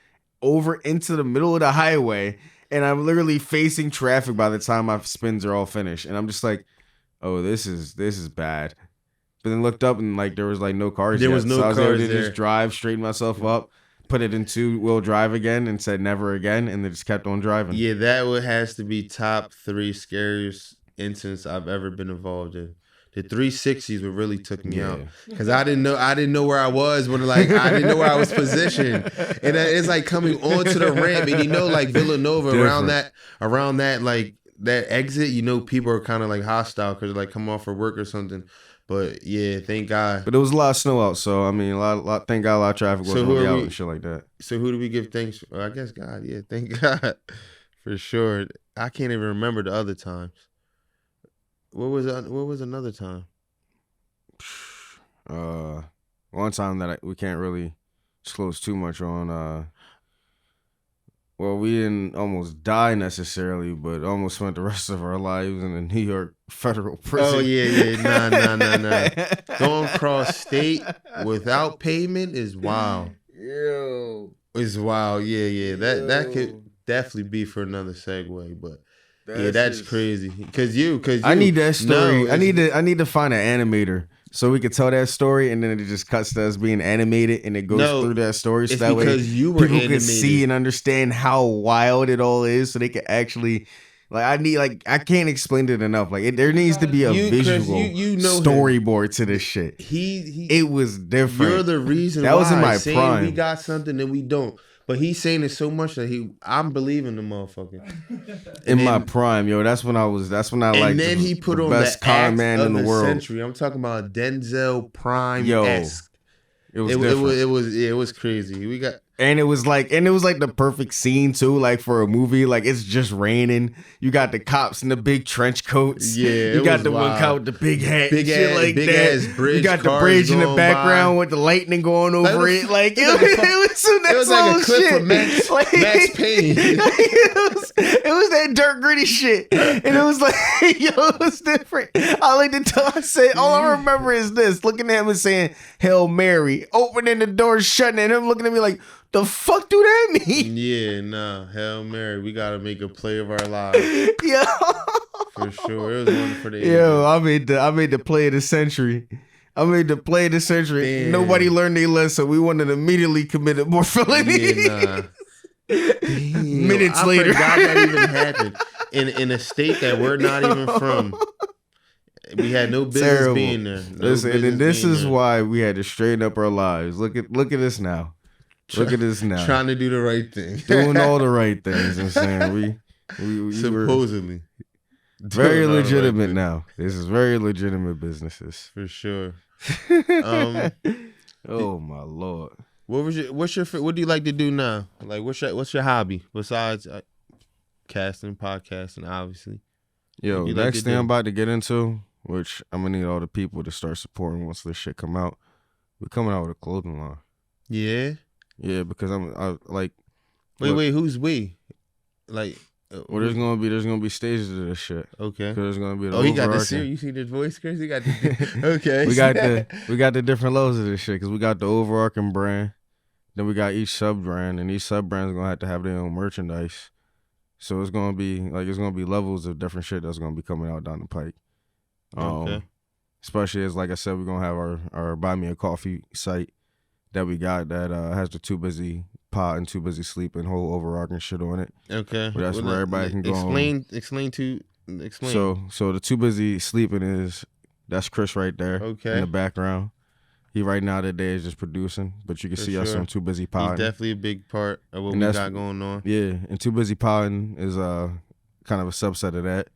[SPEAKER 2] over into the middle of the highway, and I'm literally facing traffic by the time my spins are all finished. And I'm just like, oh, this is bad. But then looked up and like there was like no cars.
[SPEAKER 4] There
[SPEAKER 2] yet.
[SPEAKER 4] was no
[SPEAKER 2] so I was able
[SPEAKER 4] cars
[SPEAKER 2] to
[SPEAKER 4] there.
[SPEAKER 2] just drive, straighten myself up, put it in 2-wheel drive again, and said never again, and then just kept on driving.
[SPEAKER 4] Yeah, that has to be top 3 scariest incidents I've ever been involved in. The 360s what really took me out because I didn't know where I was when I didn't know where I was positioned, and it's like coming onto the ramp, and like Villanova around that like that exit, people are kind of like hostile because like come off for work or something. But yeah, thank God.
[SPEAKER 2] But there was a lot of snow out, so I mean, thank God, a lot of traffic wasn't
[SPEAKER 4] who
[SPEAKER 2] really
[SPEAKER 4] are
[SPEAKER 2] out
[SPEAKER 4] we-
[SPEAKER 2] and shit like that.
[SPEAKER 4] So who do we give thanks for? I guess God. Yeah, thank God for sure. I can't even remember the other times. What was another time?
[SPEAKER 2] One time that we can't really disclose too much on. Well, we didn't almost die necessarily, but almost spent the rest of our lives in a New York federal prison.
[SPEAKER 4] Oh yeah. Nah. Going cross state without payment is wild.
[SPEAKER 2] Yo,
[SPEAKER 4] It's wild. Yeah. That could definitely be for another segue, but that's
[SPEAKER 2] just
[SPEAKER 4] crazy. Cause you.
[SPEAKER 2] I need that story.
[SPEAKER 4] No,
[SPEAKER 2] I need to find an animator so we could tell that story, and then it just cuts to us being animated, and it goes through that story. So
[SPEAKER 4] It's
[SPEAKER 2] that way
[SPEAKER 4] because you were
[SPEAKER 2] people
[SPEAKER 4] animated.
[SPEAKER 2] can see and understand how wild it all is, so they can actually I can't explain it enough. Like there needs to be a
[SPEAKER 4] Chris,
[SPEAKER 2] visual
[SPEAKER 4] you know him.
[SPEAKER 2] storyboard to this shit.
[SPEAKER 4] He
[SPEAKER 2] It was different.
[SPEAKER 4] You're the reason
[SPEAKER 2] That
[SPEAKER 4] why
[SPEAKER 2] was in my
[SPEAKER 4] saying
[SPEAKER 2] prime.
[SPEAKER 4] we got something and we don't. But he's saying it so much that I'm believing the motherfucker.
[SPEAKER 2] in my prime, yo. That's when I like.
[SPEAKER 4] And then he put on
[SPEAKER 2] best
[SPEAKER 4] the
[SPEAKER 2] con
[SPEAKER 4] act
[SPEAKER 2] man
[SPEAKER 4] of
[SPEAKER 2] in the world.
[SPEAKER 4] century. I'm talking about Denzel Prime
[SPEAKER 2] Yo,
[SPEAKER 4] esque.
[SPEAKER 2] It was different.
[SPEAKER 4] It was crazy. We got
[SPEAKER 2] And it was like the perfect scene too, like for a movie. Like it's just raining. You got the cops in the big trench coats.
[SPEAKER 4] Yeah,
[SPEAKER 2] you
[SPEAKER 4] it
[SPEAKER 2] got
[SPEAKER 4] was
[SPEAKER 2] the one
[SPEAKER 4] wild.
[SPEAKER 2] cop with the big hat,
[SPEAKER 4] Big
[SPEAKER 2] shit
[SPEAKER 4] ass-
[SPEAKER 2] like
[SPEAKER 4] big
[SPEAKER 2] that.
[SPEAKER 4] ass bridge,
[SPEAKER 2] You got the
[SPEAKER 4] cars
[SPEAKER 2] bridge in the
[SPEAKER 4] going
[SPEAKER 2] background
[SPEAKER 4] by.
[SPEAKER 2] with the lightning going over
[SPEAKER 4] Like,
[SPEAKER 2] it. Like
[SPEAKER 4] it was
[SPEAKER 2] it
[SPEAKER 4] like
[SPEAKER 2] was some next
[SPEAKER 4] it was like a
[SPEAKER 2] level
[SPEAKER 4] clip
[SPEAKER 2] shit.
[SPEAKER 4] from Max Payne.
[SPEAKER 2] it was that dirt gritty shit, and it was like, yo, it was different. I like to tell. I said, all I remember is this: looking at him and saying "Hail Mary," opening the door, shutting, and him looking at me like, "The fuck do that mean?"
[SPEAKER 4] Yeah, nah. Hail Mary. We gotta make a play of our lives.
[SPEAKER 2] Yo,
[SPEAKER 4] For sure. It was one for the
[SPEAKER 2] yo, I made the play of the century.
[SPEAKER 4] Damn.
[SPEAKER 2] Nobody learned their lesson. We wanted to immediately committed more felony.
[SPEAKER 4] Yeah, nah. Damn,
[SPEAKER 2] Minutes
[SPEAKER 4] I
[SPEAKER 2] later.
[SPEAKER 4] forgot that even happened in a state that we're not even from. We had no business
[SPEAKER 2] Terrible.
[SPEAKER 4] being there. No
[SPEAKER 2] Listen, and
[SPEAKER 4] business
[SPEAKER 2] this
[SPEAKER 4] being
[SPEAKER 2] is
[SPEAKER 4] there.
[SPEAKER 2] why we had to straighten up our lives. Look at us now. Look at us now.
[SPEAKER 4] Trying to do the right thing.
[SPEAKER 2] Doing all the right things. I'm saying we were
[SPEAKER 4] Supposedly.
[SPEAKER 2] Very
[SPEAKER 4] doing all the right
[SPEAKER 2] legitimate
[SPEAKER 4] things.
[SPEAKER 2] now. This is very legitimate businesses.
[SPEAKER 4] For sure.
[SPEAKER 2] Oh my Lord.
[SPEAKER 4] What do you like to do now? Like what's your hobby besides casting, podcasting, obviously?
[SPEAKER 2] Yo,
[SPEAKER 4] You like
[SPEAKER 2] next
[SPEAKER 4] to
[SPEAKER 2] thing
[SPEAKER 4] do?
[SPEAKER 2] I'm about to get into, which I'm gonna need all the people to start supporting once this shit come out. We're coming out with a clothing line.
[SPEAKER 4] Yeah.
[SPEAKER 2] Yeah, because I like.
[SPEAKER 4] Wait, who's we? Like
[SPEAKER 2] Well, there's gonna be stages of this shit.
[SPEAKER 4] okay.
[SPEAKER 2] Because there's gonna be the
[SPEAKER 4] He got the
[SPEAKER 2] overarching-
[SPEAKER 4] series. You see this voice, Chris? He got the okay.
[SPEAKER 2] we got the different levels of this shit because we got the overarching brand, then we got each sub brand, and each sub brand is gonna have to have their own merchandise. So it's gonna be levels of different shit that's gonna be coming out down the pike.
[SPEAKER 4] Okay.
[SPEAKER 2] Especially as like I said, we're gonna have our Buy Me a Coffee site that we got that has the Too Busy Pot and Too Busy Sleep and whole overarching shit on it.
[SPEAKER 4] Okay.
[SPEAKER 2] Well, that's where everybody can go
[SPEAKER 4] Explain.
[SPEAKER 2] So the Too Busy Sleeping that's Chris right there
[SPEAKER 4] Okay.
[SPEAKER 2] in the background. He right now today is just producing, but you can
[SPEAKER 4] For
[SPEAKER 2] see us
[SPEAKER 4] sure.
[SPEAKER 2] on Too Busy
[SPEAKER 4] He's
[SPEAKER 2] Potting.
[SPEAKER 4] definitely a big part of what
[SPEAKER 2] And
[SPEAKER 4] we
[SPEAKER 2] that's-
[SPEAKER 4] got going on.
[SPEAKER 2] Yeah, and Too Busy Potting is kind of a subset of that.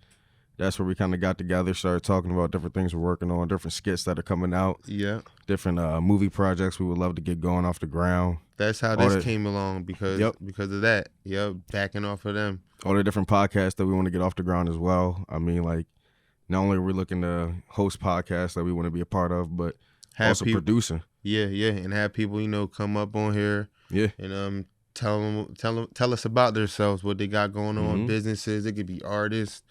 [SPEAKER 2] That's where we kind of got together, started talking about different things we're working on, different skits that are coming out,
[SPEAKER 4] Yeah.
[SPEAKER 2] different movie projects we would love to get going off the ground.
[SPEAKER 4] That's how
[SPEAKER 2] All
[SPEAKER 4] this
[SPEAKER 2] that-
[SPEAKER 4] came along because
[SPEAKER 2] Yep.
[SPEAKER 4] of that. Yep. Backing off of them.
[SPEAKER 2] All the different podcasts that we want to get off the ground as well. I mean, like, not only are we looking to host podcasts that we want to be a part of, but
[SPEAKER 4] Have
[SPEAKER 2] also
[SPEAKER 4] people,
[SPEAKER 2] producing.
[SPEAKER 4] yeah, and have people come up on here
[SPEAKER 2] Yeah.
[SPEAKER 4] and tell us about themselves, what they got going on,
[SPEAKER 2] Mhm.
[SPEAKER 4] businesses. It could be artists.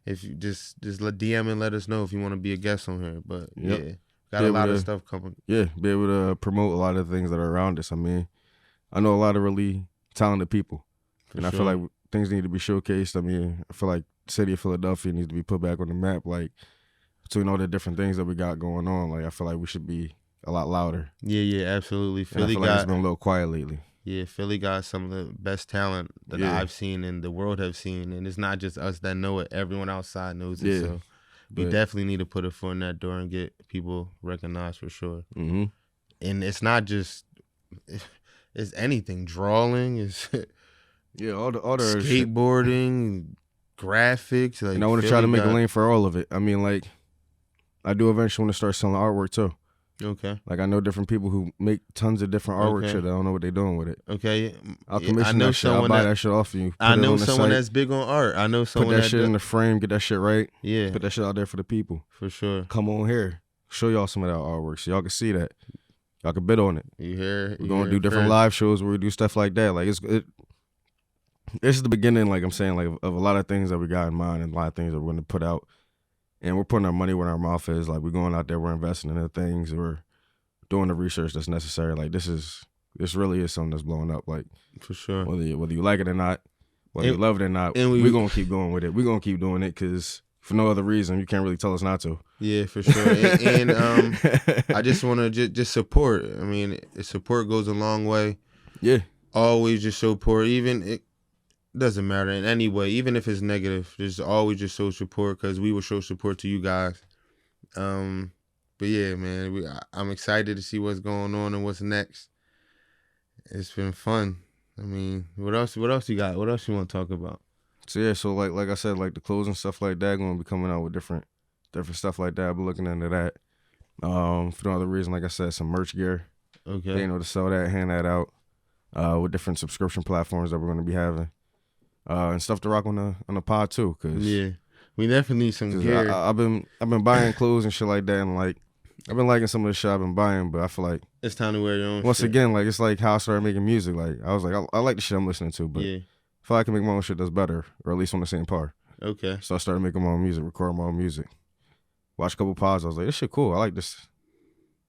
[SPEAKER 4] If you just let DM and let us know if you want to be a guest on here. But
[SPEAKER 2] Yep.
[SPEAKER 4] yeah, got
[SPEAKER 2] Be
[SPEAKER 4] a lot
[SPEAKER 2] able
[SPEAKER 4] of
[SPEAKER 2] to-
[SPEAKER 4] stuff coming.
[SPEAKER 2] Yeah, be able to promote a lot of things that are around us. I mean, I know a lot of really talented people,
[SPEAKER 4] For
[SPEAKER 2] and I
[SPEAKER 4] sure.
[SPEAKER 2] feel like things need to be showcased. I mean, I feel like the city of Philadelphia needs to be put back on the map. Like, between all the different things that we got going on, like, I feel like we should be a lot louder.
[SPEAKER 4] Yeah, absolutely.
[SPEAKER 2] And I
[SPEAKER 4] Philly
[SPEAKER 2] feel like it's
[SPEAKER 4] got
[SPEAKER 2] been a little quiet lately.
[SPEAKER 4] Philly got some of the best talent that
[SPEAKER 2] Yeah.
[SPEAKER 4] I've seen and the world have seen, and it's not just us that know it. Everyone outside knows it.
[SPEAKER 2] Yeah.
[SPEAKER 4] So we
[SPEAKER 2] But-
[SPEAKER 4] definitely need to put a foot in that door and get people recognized for sure.
[SPEAKER 2] Mm-hmm.
[SPEAKER 4] And it's not just it's anything. Drawing is
[SPEAKER 2] Yeah, all the other shit.
[SPEAKER 4] skateboarding, graphics. Like,
[SPEAKER 2] And I want to try to
[SPEAKER 4] Philly
[SPEAKER 2] make a
[SPEAKER 4] got-
[SPEAKER 2] lane for all of it. I mean, like, I do eventually want to start selling artwork too.
[SPEAKER 4] Okay.
[SPEAKER 2] Like, I know different people who make tons of different artwork
[SPEAKER 4] Okay.
[SPEAKER 2] shit. I don't know what they're doing with it.
[SPEAKER 4] Okay.
[SPEAKER 2] I'll
[SPEAKER 4] Yeah,
[SPEAKER 2] commission that shit. I'll buy that shit off you.
[SPEAKER 4] I
[SPEAKER 2] put it
[SPEAKER 4] know
[SPEAKER 2] on the
[SPEAKER 4] someone
[SPEAKER 2] site,
[SPEAKER 4] that's big on art. I know
[SPEAKER 2] put
[SPEAKER 4] someone
[SPEAKER 2] that shit in the frame, get that shit right,
[SPEAKER 4] yeah,
[SPEAKER 2] put that shit out there for the people.
[SPEAKER 4] for sure.
[SPEAKER 2] Come on here, show y'all some of that artwork so y'all can see that. Y'all can bid on it.
[SPEAKER 4] You hear?
[SPEAKER 2] We're gonna do different live shows where we do stuff like that. Like, this is the beginning, like I'm saying, like of a lot of things that we got in mind and a lot of things that we're gonna put out. And we're putting our money where our mouth is. Like, we're going out there, we're investing in the things, we're doing the research that's necessary. Like, this really is something that's blowing up. Like,
[SPEAKER 4] For sure.
[SPEAKER 2] whether you like it or not, whether you
[SPEAKER 4] And-
[SPEAKER 2] love it or not,
[SPEAKER 4] and
[SPEAKER 2] we're gonna keep going with it. We're gonna keep doing it because for no other reason, you can't really tell us not to.
[SPEAKER 4] Yeah, for sure. and I just want to just support. I mean, support goes a long way.
[SPEAKER 2] yeah,
[SPEAKER 4] Always just support. Even it doesn't matter in any way. Even if it's negative, just always just show support because we will show support to you guys. But yeah, man, I'm excited to see what's going on and what's next. It's been fun. I mean, what else you got? What else you want to talk about?
[SPEAKER 2] so yeah, so like I said, like the clothes and stuff like that, gonna be coming out with different stuff like that. I've been looking into that. For no other reason, like I said, some merch gear.
[SPEAKER 4] Okay.
[SPEAKER 2] Being able to sell that, hand that out, with different subscription platforms that we're gonna be having, and stuff to rock on the pod too. Cause
[SPEAKER 4] Yeah, we definitely need some
[SPEAKER 2] 'cause
[SPEAKER 4] gear.
[SPEAKER 2] I've been buying clothes and shit like that, and like I've been liking some of the shit I've been buying, but I feel like
[SPEAKER 4] It's time to wear your own.
[SPEAKER 2] once
[SPEAKER 4] shit.
[SPEAKER 2] again, like it's like how I started making music. Like I was like, I like the shit I'm listening to, but
[SPEAKER 4] Yeah.
[SPEAKER 2] I feel like I can make my own shit that's better, or at least on the same par.
[SPEAKER 4] Okay.
[SPEAKER 2] So I started making my own music, recording my own music. Watched a couple pods. I was like, this shit cool. I like this.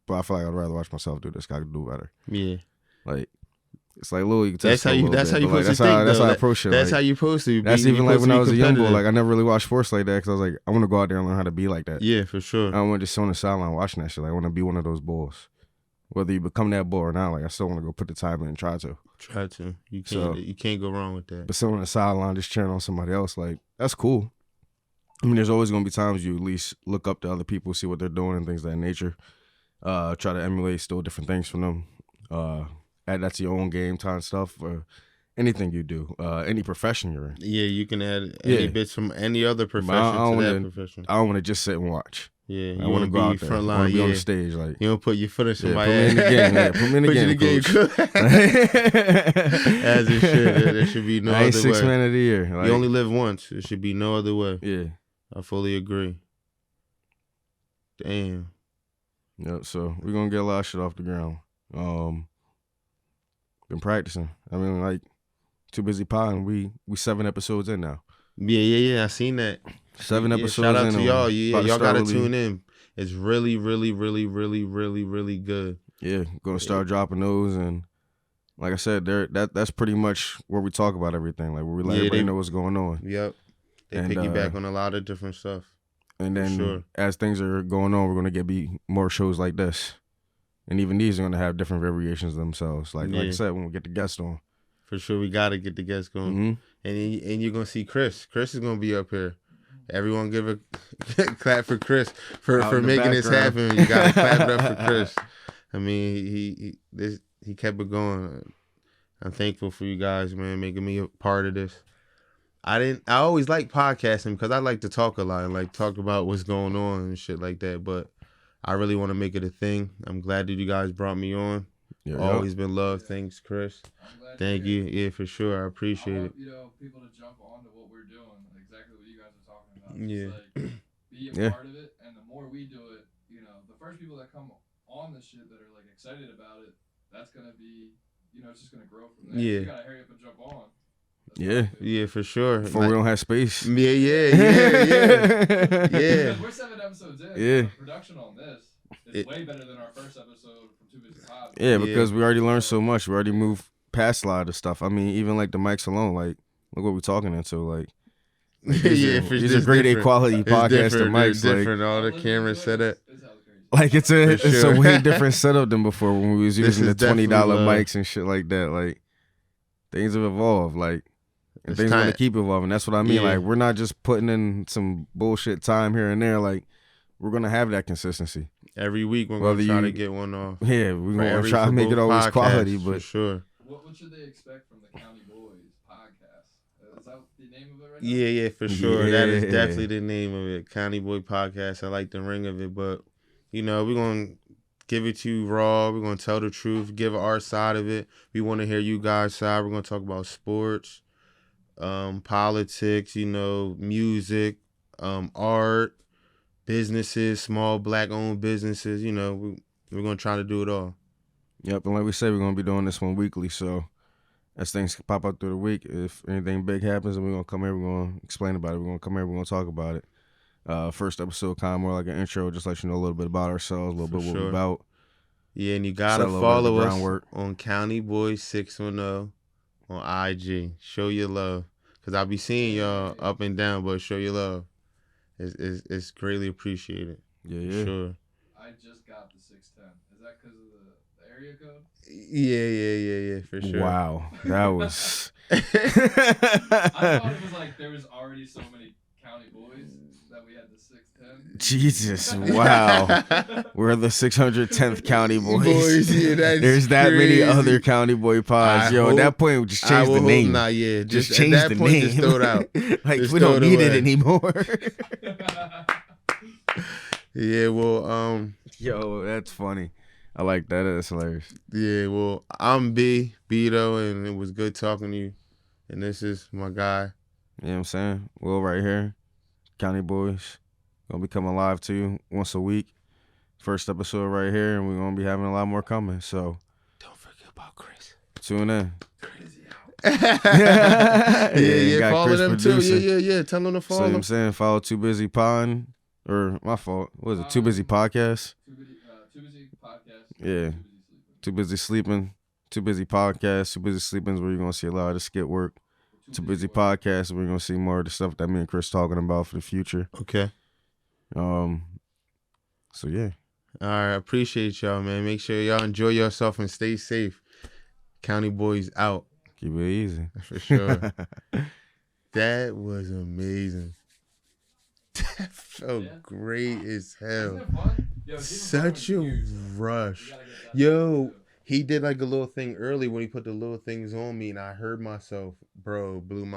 [SPEAKER 2] But I feel like I'd rather watch myself do this. I could do better.
[SPEAKER 4] Yeah.
[SPEAKER 2] Like, it's like little
[SPEAKER 4] That's how you. That's how you supposed to
[SPEAKER 2] That's
[SPEAKER 4] think.
[SPEAKER 2] how I
[SPEAKER 4] though.
[SPEAKER 2] approach shit.
[SPEAKER 4] That's
[SPEAKER 2] like,
[SPEAKER 4] how you supposed to.
[SPEAKER 2] that's
[SPEAKER 4] be.
[SPEAKER 2] even
[SPEAKER 4] You
[SPEAKER 2] like when
[SPEAKER 4] supposed
[SPEAKER 2] I
[SPEAKER 4] to
[SPEAKER 2] was a
[SPEAKER 4] be
[SPEAKER 2] young boy.
[SPEAKER 4] competitive.
[SPEAKER 2] Like I never really watched sports like that because I was like, I want to go out there and learn how to be like that.
[SPEAKER 4] Yeah, for sure.
[SPEAKER 2] I don't want to just sit on the sideline watching that shit. Like, I want to be one of those bulls. Whether you become that bull or not, like I still want to go put the time in and try to.
[SPEAKER 4] Try to. You can't.
[SPEAKER 2] So-
[SPEAKER 4] you can't go wrong with that.
[SPEAKER 2] But sitting on the sideline just cheering on somebody else, like that's cool. I mean, there's always gonna be times you at least look up to other people, see what they're doing and things of that nature. Try to emulate still different things from them. Add that to your own game time stuff. anything you do, any profession you're in.
[SPEAKER 4] Yeah, you can add any bits from any other profession to that profession.
[SPEAKER 2] I don't want to just sit and watch.
[SPEAKER 4] Yeah,
[SPEAKER 2] I want to go out there.
[SPEAKER 4] front
[SPEAKER 2] I
[SPEAKER 4] line.
[SPEAKER 2] want to be on the stage. Like,
[SPEAKER 4] you don't put your foot in
[SPEAKER 2] put me
[SPEAKER 4] somebody's
[SPEAKER 2] in the game. Yeah, put me in the game, coach.
[SPEAKER 4] As it should. There should be no
[SPEAKER 2] I ain't
[SPEAKER 4] other
[SPEAKER 2] six
[SPEAKER 4] way.
[SPEAKER 2] man of the year. Like,
[SPEAKER 4] You only live once. It should be no other way.
[SPEAKER 2] yeah.
[SPEAKER 4] I fully agree. Damn.
[SPEAKER 2] Yep. So we're gonna get a lot of shit off the ground. Been practicing. I mean, like, Too Busy Pod. We 7 episodes in now.
[SPEAKER 4] Yeah. I seen that.
[SPEAKER 2] 7 episodes.
[SPEAKER 4] Shout out
[SPEAKER 2] in
[SPEAKER 4] to
[SPEAKER 2] and
[SPEAKER 4] y'all.
[SPEAKER 2] about
[SPEAKER 4] Yeah,
[SPEAKER 2] to
[SPEAKER 4] y'all
[SPEAKER 2] start
[SPEAKER 4] gotta
[SPEAKER 2] really-
[SPEAKER 4] tune in. It's really, really, really, really, really, really good.
[SPEAKER 2] Yeah, gonna start dropping those, and like I said, that's pretty much where we talk about everything. Like, where we let everybody know what's going on.
[SPEAKER 4] Yep. They
[SPEAKER 2] And,
[SPEAKER 4] piggyback on a lot of different stuff.
[SPEAKER 2] And then
[SPEAKER 4] Sure.
[SPEAKER 2] as things are going on, we're gonna be more shows like this, and even these are gonna have different variations themselves. Like I said, when we get the guest on,
[SPEAKER 4] For sure, we gotta get the guests going, and you're gonna see Chris. Chris is gonna be up here. Everyone give a clap for Chris for
[SPEAKER 2] Out in the
[SPEAKER 4] making this
[SPEAKER 2] background.
[SPEAKER 4] happen. You gotta clap it up for Chris. I mean, he kept it going. I'm thankful for you guys, man, making me a part of this. I always like podcasting because I like to talk a lot and like talk about what's going on and shit like that. But I really want to make it a thing. I'm glad that you guys brought me on.
[SPEAKER 2] yeah,
[SPEAKER 4] Always been love. Thanks, Chris.
[SPEAKER 1] I'm glad
[SPEAKER 4] Thank
[SPEAKER 1] you're
[SPEAKER 4] you.
[SPEAKER 1] here.
[SPEAKER 4] Yeah, for sure. I appreciate
[SPEAKER 1] I
[SPEAKER 4] it.
[SPEAKER 1] want, people to jump onto what we're doing, exactly what you guys are talking about.
[SPEAKER 4] Yeah.
[SPEAKER 1] Just like, be a
[SPEAKER 2] Yeah.
[SPEAKER 1] part of it, and the more we do it, the first people that come on this shit that are like excited about it, that's gonna be, it's just gonna grow from there.
[SPEAKER 4] Yeah.
[SPEAKER 1] You gotta hurry up and jump on. That's
[SPEAKER 2] Yeah.
[SPEAKER 1] what I do.
[SPEAKER 4] Yeah, for sure.
[SPEAKER 2] before we don't have space.
[SPEAKER 4] Yeah. Yeah.
[SPEAKER 1] Because we're 7 episodes in.
[SPEAKER 2] Yeah.
[SPEAKER 1] The production on this is way better than our first episode from Too Busy Pod.
[SPEAKER 2] Yeah, because we already learned so much. We already moved past a lot of stuff. I mean, even like the mics alone, like, look what we're talking into. Like,
[SPEAKER 4] Yeah, for
[SPEAKER 2] these
[SPEAKER 4] sure.
[SPEAKER 2] are grade A quality
[SPEAKER 4] It's
[SPEAKER 2] podcast
[SPEAKER 4] different.
[SPEAKER 2] and mics.
[SPEAKER 4] It's different. All the cameras set up.
[SPEAKER 1] It's hella crazy.
[SPEAKER 2] Like it's
[SPEAKER 4] For
[SPEAKER 2] a
[SPEAKER 4] sure.
[SPEAKER 2] way different setup than before when we was
[SPEAKER 4] This
[SPEAKER 2] using the
[SPEAKER 4] is definitely
[SPEAKER 2] $20
[SPEAKER 4] love.
[SPEAKER 2] mics and shit like that. Like, things have evolved. Like, and
[SPEAKER 4] It's
[SPEAKER 2] things want
[SPEAKER 4] time.
[SPEAKER 2] to keep evolving. That's what I mean.
[SPEAKER 4] Yeah.
[SPEAKER 2] Like, we're not just putting in some bullshit time here and there. Like, we're gonna have that consistency.
[SPEAKER 4] Every week we're
[SPEAKER 2] Whether
[SPEAKER 4] gonna try to
[SPEAKER 2] you-
[SPEAKER 4] get one off.
[SPEAKER 2] Yeah, we're
[SPEAKER 4] For
[SPEAKER 2] gonna
[SPEAKER 4] every
[SPEAKER 2] try to make it
[SPEAKER 4] football
[SPEAKER 2] always
[SPEAKER 4] podcast,
[SPEAKER 2] quality,
[SPEAKER 4] for
[SPEAKER 2] but
[SPEAKER 4] sure.
[SPEAKER 1] What should they expect from the County Boys podcast? Is that the name of it right now?
[SPEAKER 4] Yeah, for sure. That is
[SPEAKER 2] Yeah.
[SPEAKER 4] definitely the name of it. County Boy Podcast. I like the ring of it, but we're gonna give it to you raw. We're gonna tell the truth, give our side of it. We want to hear you guys' side. We're gonna talk about sports, politics, music, art, businesses, small black-owned businesses. We're gonna try to do it all.
[SPEAKER 2] yep. And like we said, we're gonna be doing this one weekly. So as things pop up through the week, if anything big happens, then we're gonna come here. We're gonna explain about it. We're gonna come here. We're gonna talk about it. First episode, kind of more like an intro, just let you know a little bit about ourselves, a little
[SPEAKER 4] For
[SPEAKER 2] bit what
[SPEAKER 4] sure.
[SPEAKER 2] we're about.
[SPEAKER 4] Yeah, and you
[SPEAKER 2] Set
[SPEAKER 4] gotta
[SPEAKER 2] a little bit of
[SPEAKER 4] follow
[SPEAKER 2] the
[SPEAKER 4] us
[SPEAKER 2] groundwork.
[SPEAKER 4] on County Boy 610 on IG. Show your love, cause I'll be seeing y'all up and down, but show your love. It's greatly appreciated.
[SPEAKER 2] Yeah,
[SPEAKER 4] For
[SPEAKER 2] yeah.
[SPEAKER 4] sure.
[SPEAKER 1] I just got the 610. Is that because of the area code?
[SPEAKER 4] Yeah, for sure.
[SPEAKER 2] Wow, that was.
[SPEAKER 1] I thought it was like there was already so many County Boys that we had the 610.
[SPEAKER 2] Jesus, wow. We're the 610th County Boys.
[SPEAKER 4] Yeah, that's
[SPEAKER 2] There's that
[SPEAKER 4] crazy.
[SPEAKER 2] many other County Boy pods.
[SPEAKER 4] I
[SPEAKER 2] Yo, at
[SPEAKER 4] hope-
[SPEAKER 2] that point, we just
[SPEAKER 4] I
[SPEAKER 2] change
[SPEAKER 4] will
[SPEAKER 2] the
[SPEAKER 4] hope
[SPEAKER 2] name.
[SPEAKER 4] not, yeah.
[SPEAKER 2] Just
[SPEAKER 4] at
[SPEAKER 2] change
[SPEAKER 4] that
[SPEAKER 2] the
[SPEAKER 4] point,
[SPEAKER 2] name.
[SPEAKER 4] Just throw it out.
[SPEAKER 2] Like,
[SPEAKER 4] Just
[SPEAKER 2] we
[SPEAKER 4] throw
[SPEAKER 2] don't
[SPEAKER 4] it
[SPEAKER 2] need it
[SPEAKER 4] away.
[SPEAKER 2] anymore.
[SPEAKER 4] Yeah, well,
[SPEAKER 2] Yo, that's funny. I like that. That's hilarious.
[SPEAKER 4] yeah, well, I'm Beto, and it was good talking to you. And this is my guy.
[SPEAKER 2] You know what I'm saying? Will right here. County Boys. Gonna be coming live to you once a week. First episode right here, and we're gonna be having a lot more coming. So
[SPEAKER 4] Don't forget about Chris.
[SPEAKER 2] tune in.
[SPEAKER 1] Crazy out.
[SPEAKER 2] you got
[SPEAKER 4] Follow
[SPEAKER 2] Chris
[SPEAKER 4] them
[SPEAKER 2] producing.
[SPEAKER 4] too. Yeah. Tell them to
[SPEAKER 2] So you know what
[SPEAKER 4] follow.
[SPEAKER 2] I'm saying? Follow Too Busy Pod. Or my fault. What is it? Too Busy Podcast?
[SPEAKER 1] Too busy podcast.
[SPEAKER 2] Yeah.
[SPEAKER 1] Too busy sleeping.
[SPEAKER 2] Too Busy Sleeping. Too Busy Podcast. Too Busy Sleeping is where you're gonna see a lot of the skit work. Too Busy Podcast, we're gonna see more of the stuff that me and Chris talking about for the future.
[SPEAKER 4] Okay.
[SPEAKER 2] So yeah.
[SPEAKER 4] All right. Appreciate y'all, man. Make sure y'all enjoy yourself and stay safe. County Boys out.
[SPEAKER 2] Keep it easy.
[SPEAKER 4] For sure. That was amazing. That felt great as hell.
[SPEAKER 1] Isn't it fun? Yo, it's even fun
[SPEAKER 4] Such
[SPEAKER 1] when
[SPEAKER 4] a
[SPEAKER 1] you hear yourself.
[SPEAKER 4] rush.
[SPEAKER 1] You gotta get that
[SPEAKER 4] Yo,
[SPEAKER 1] too.
[SPEAKER 4] he did like a little thing early when he put the little things on me, and I heard myself, bro, blew my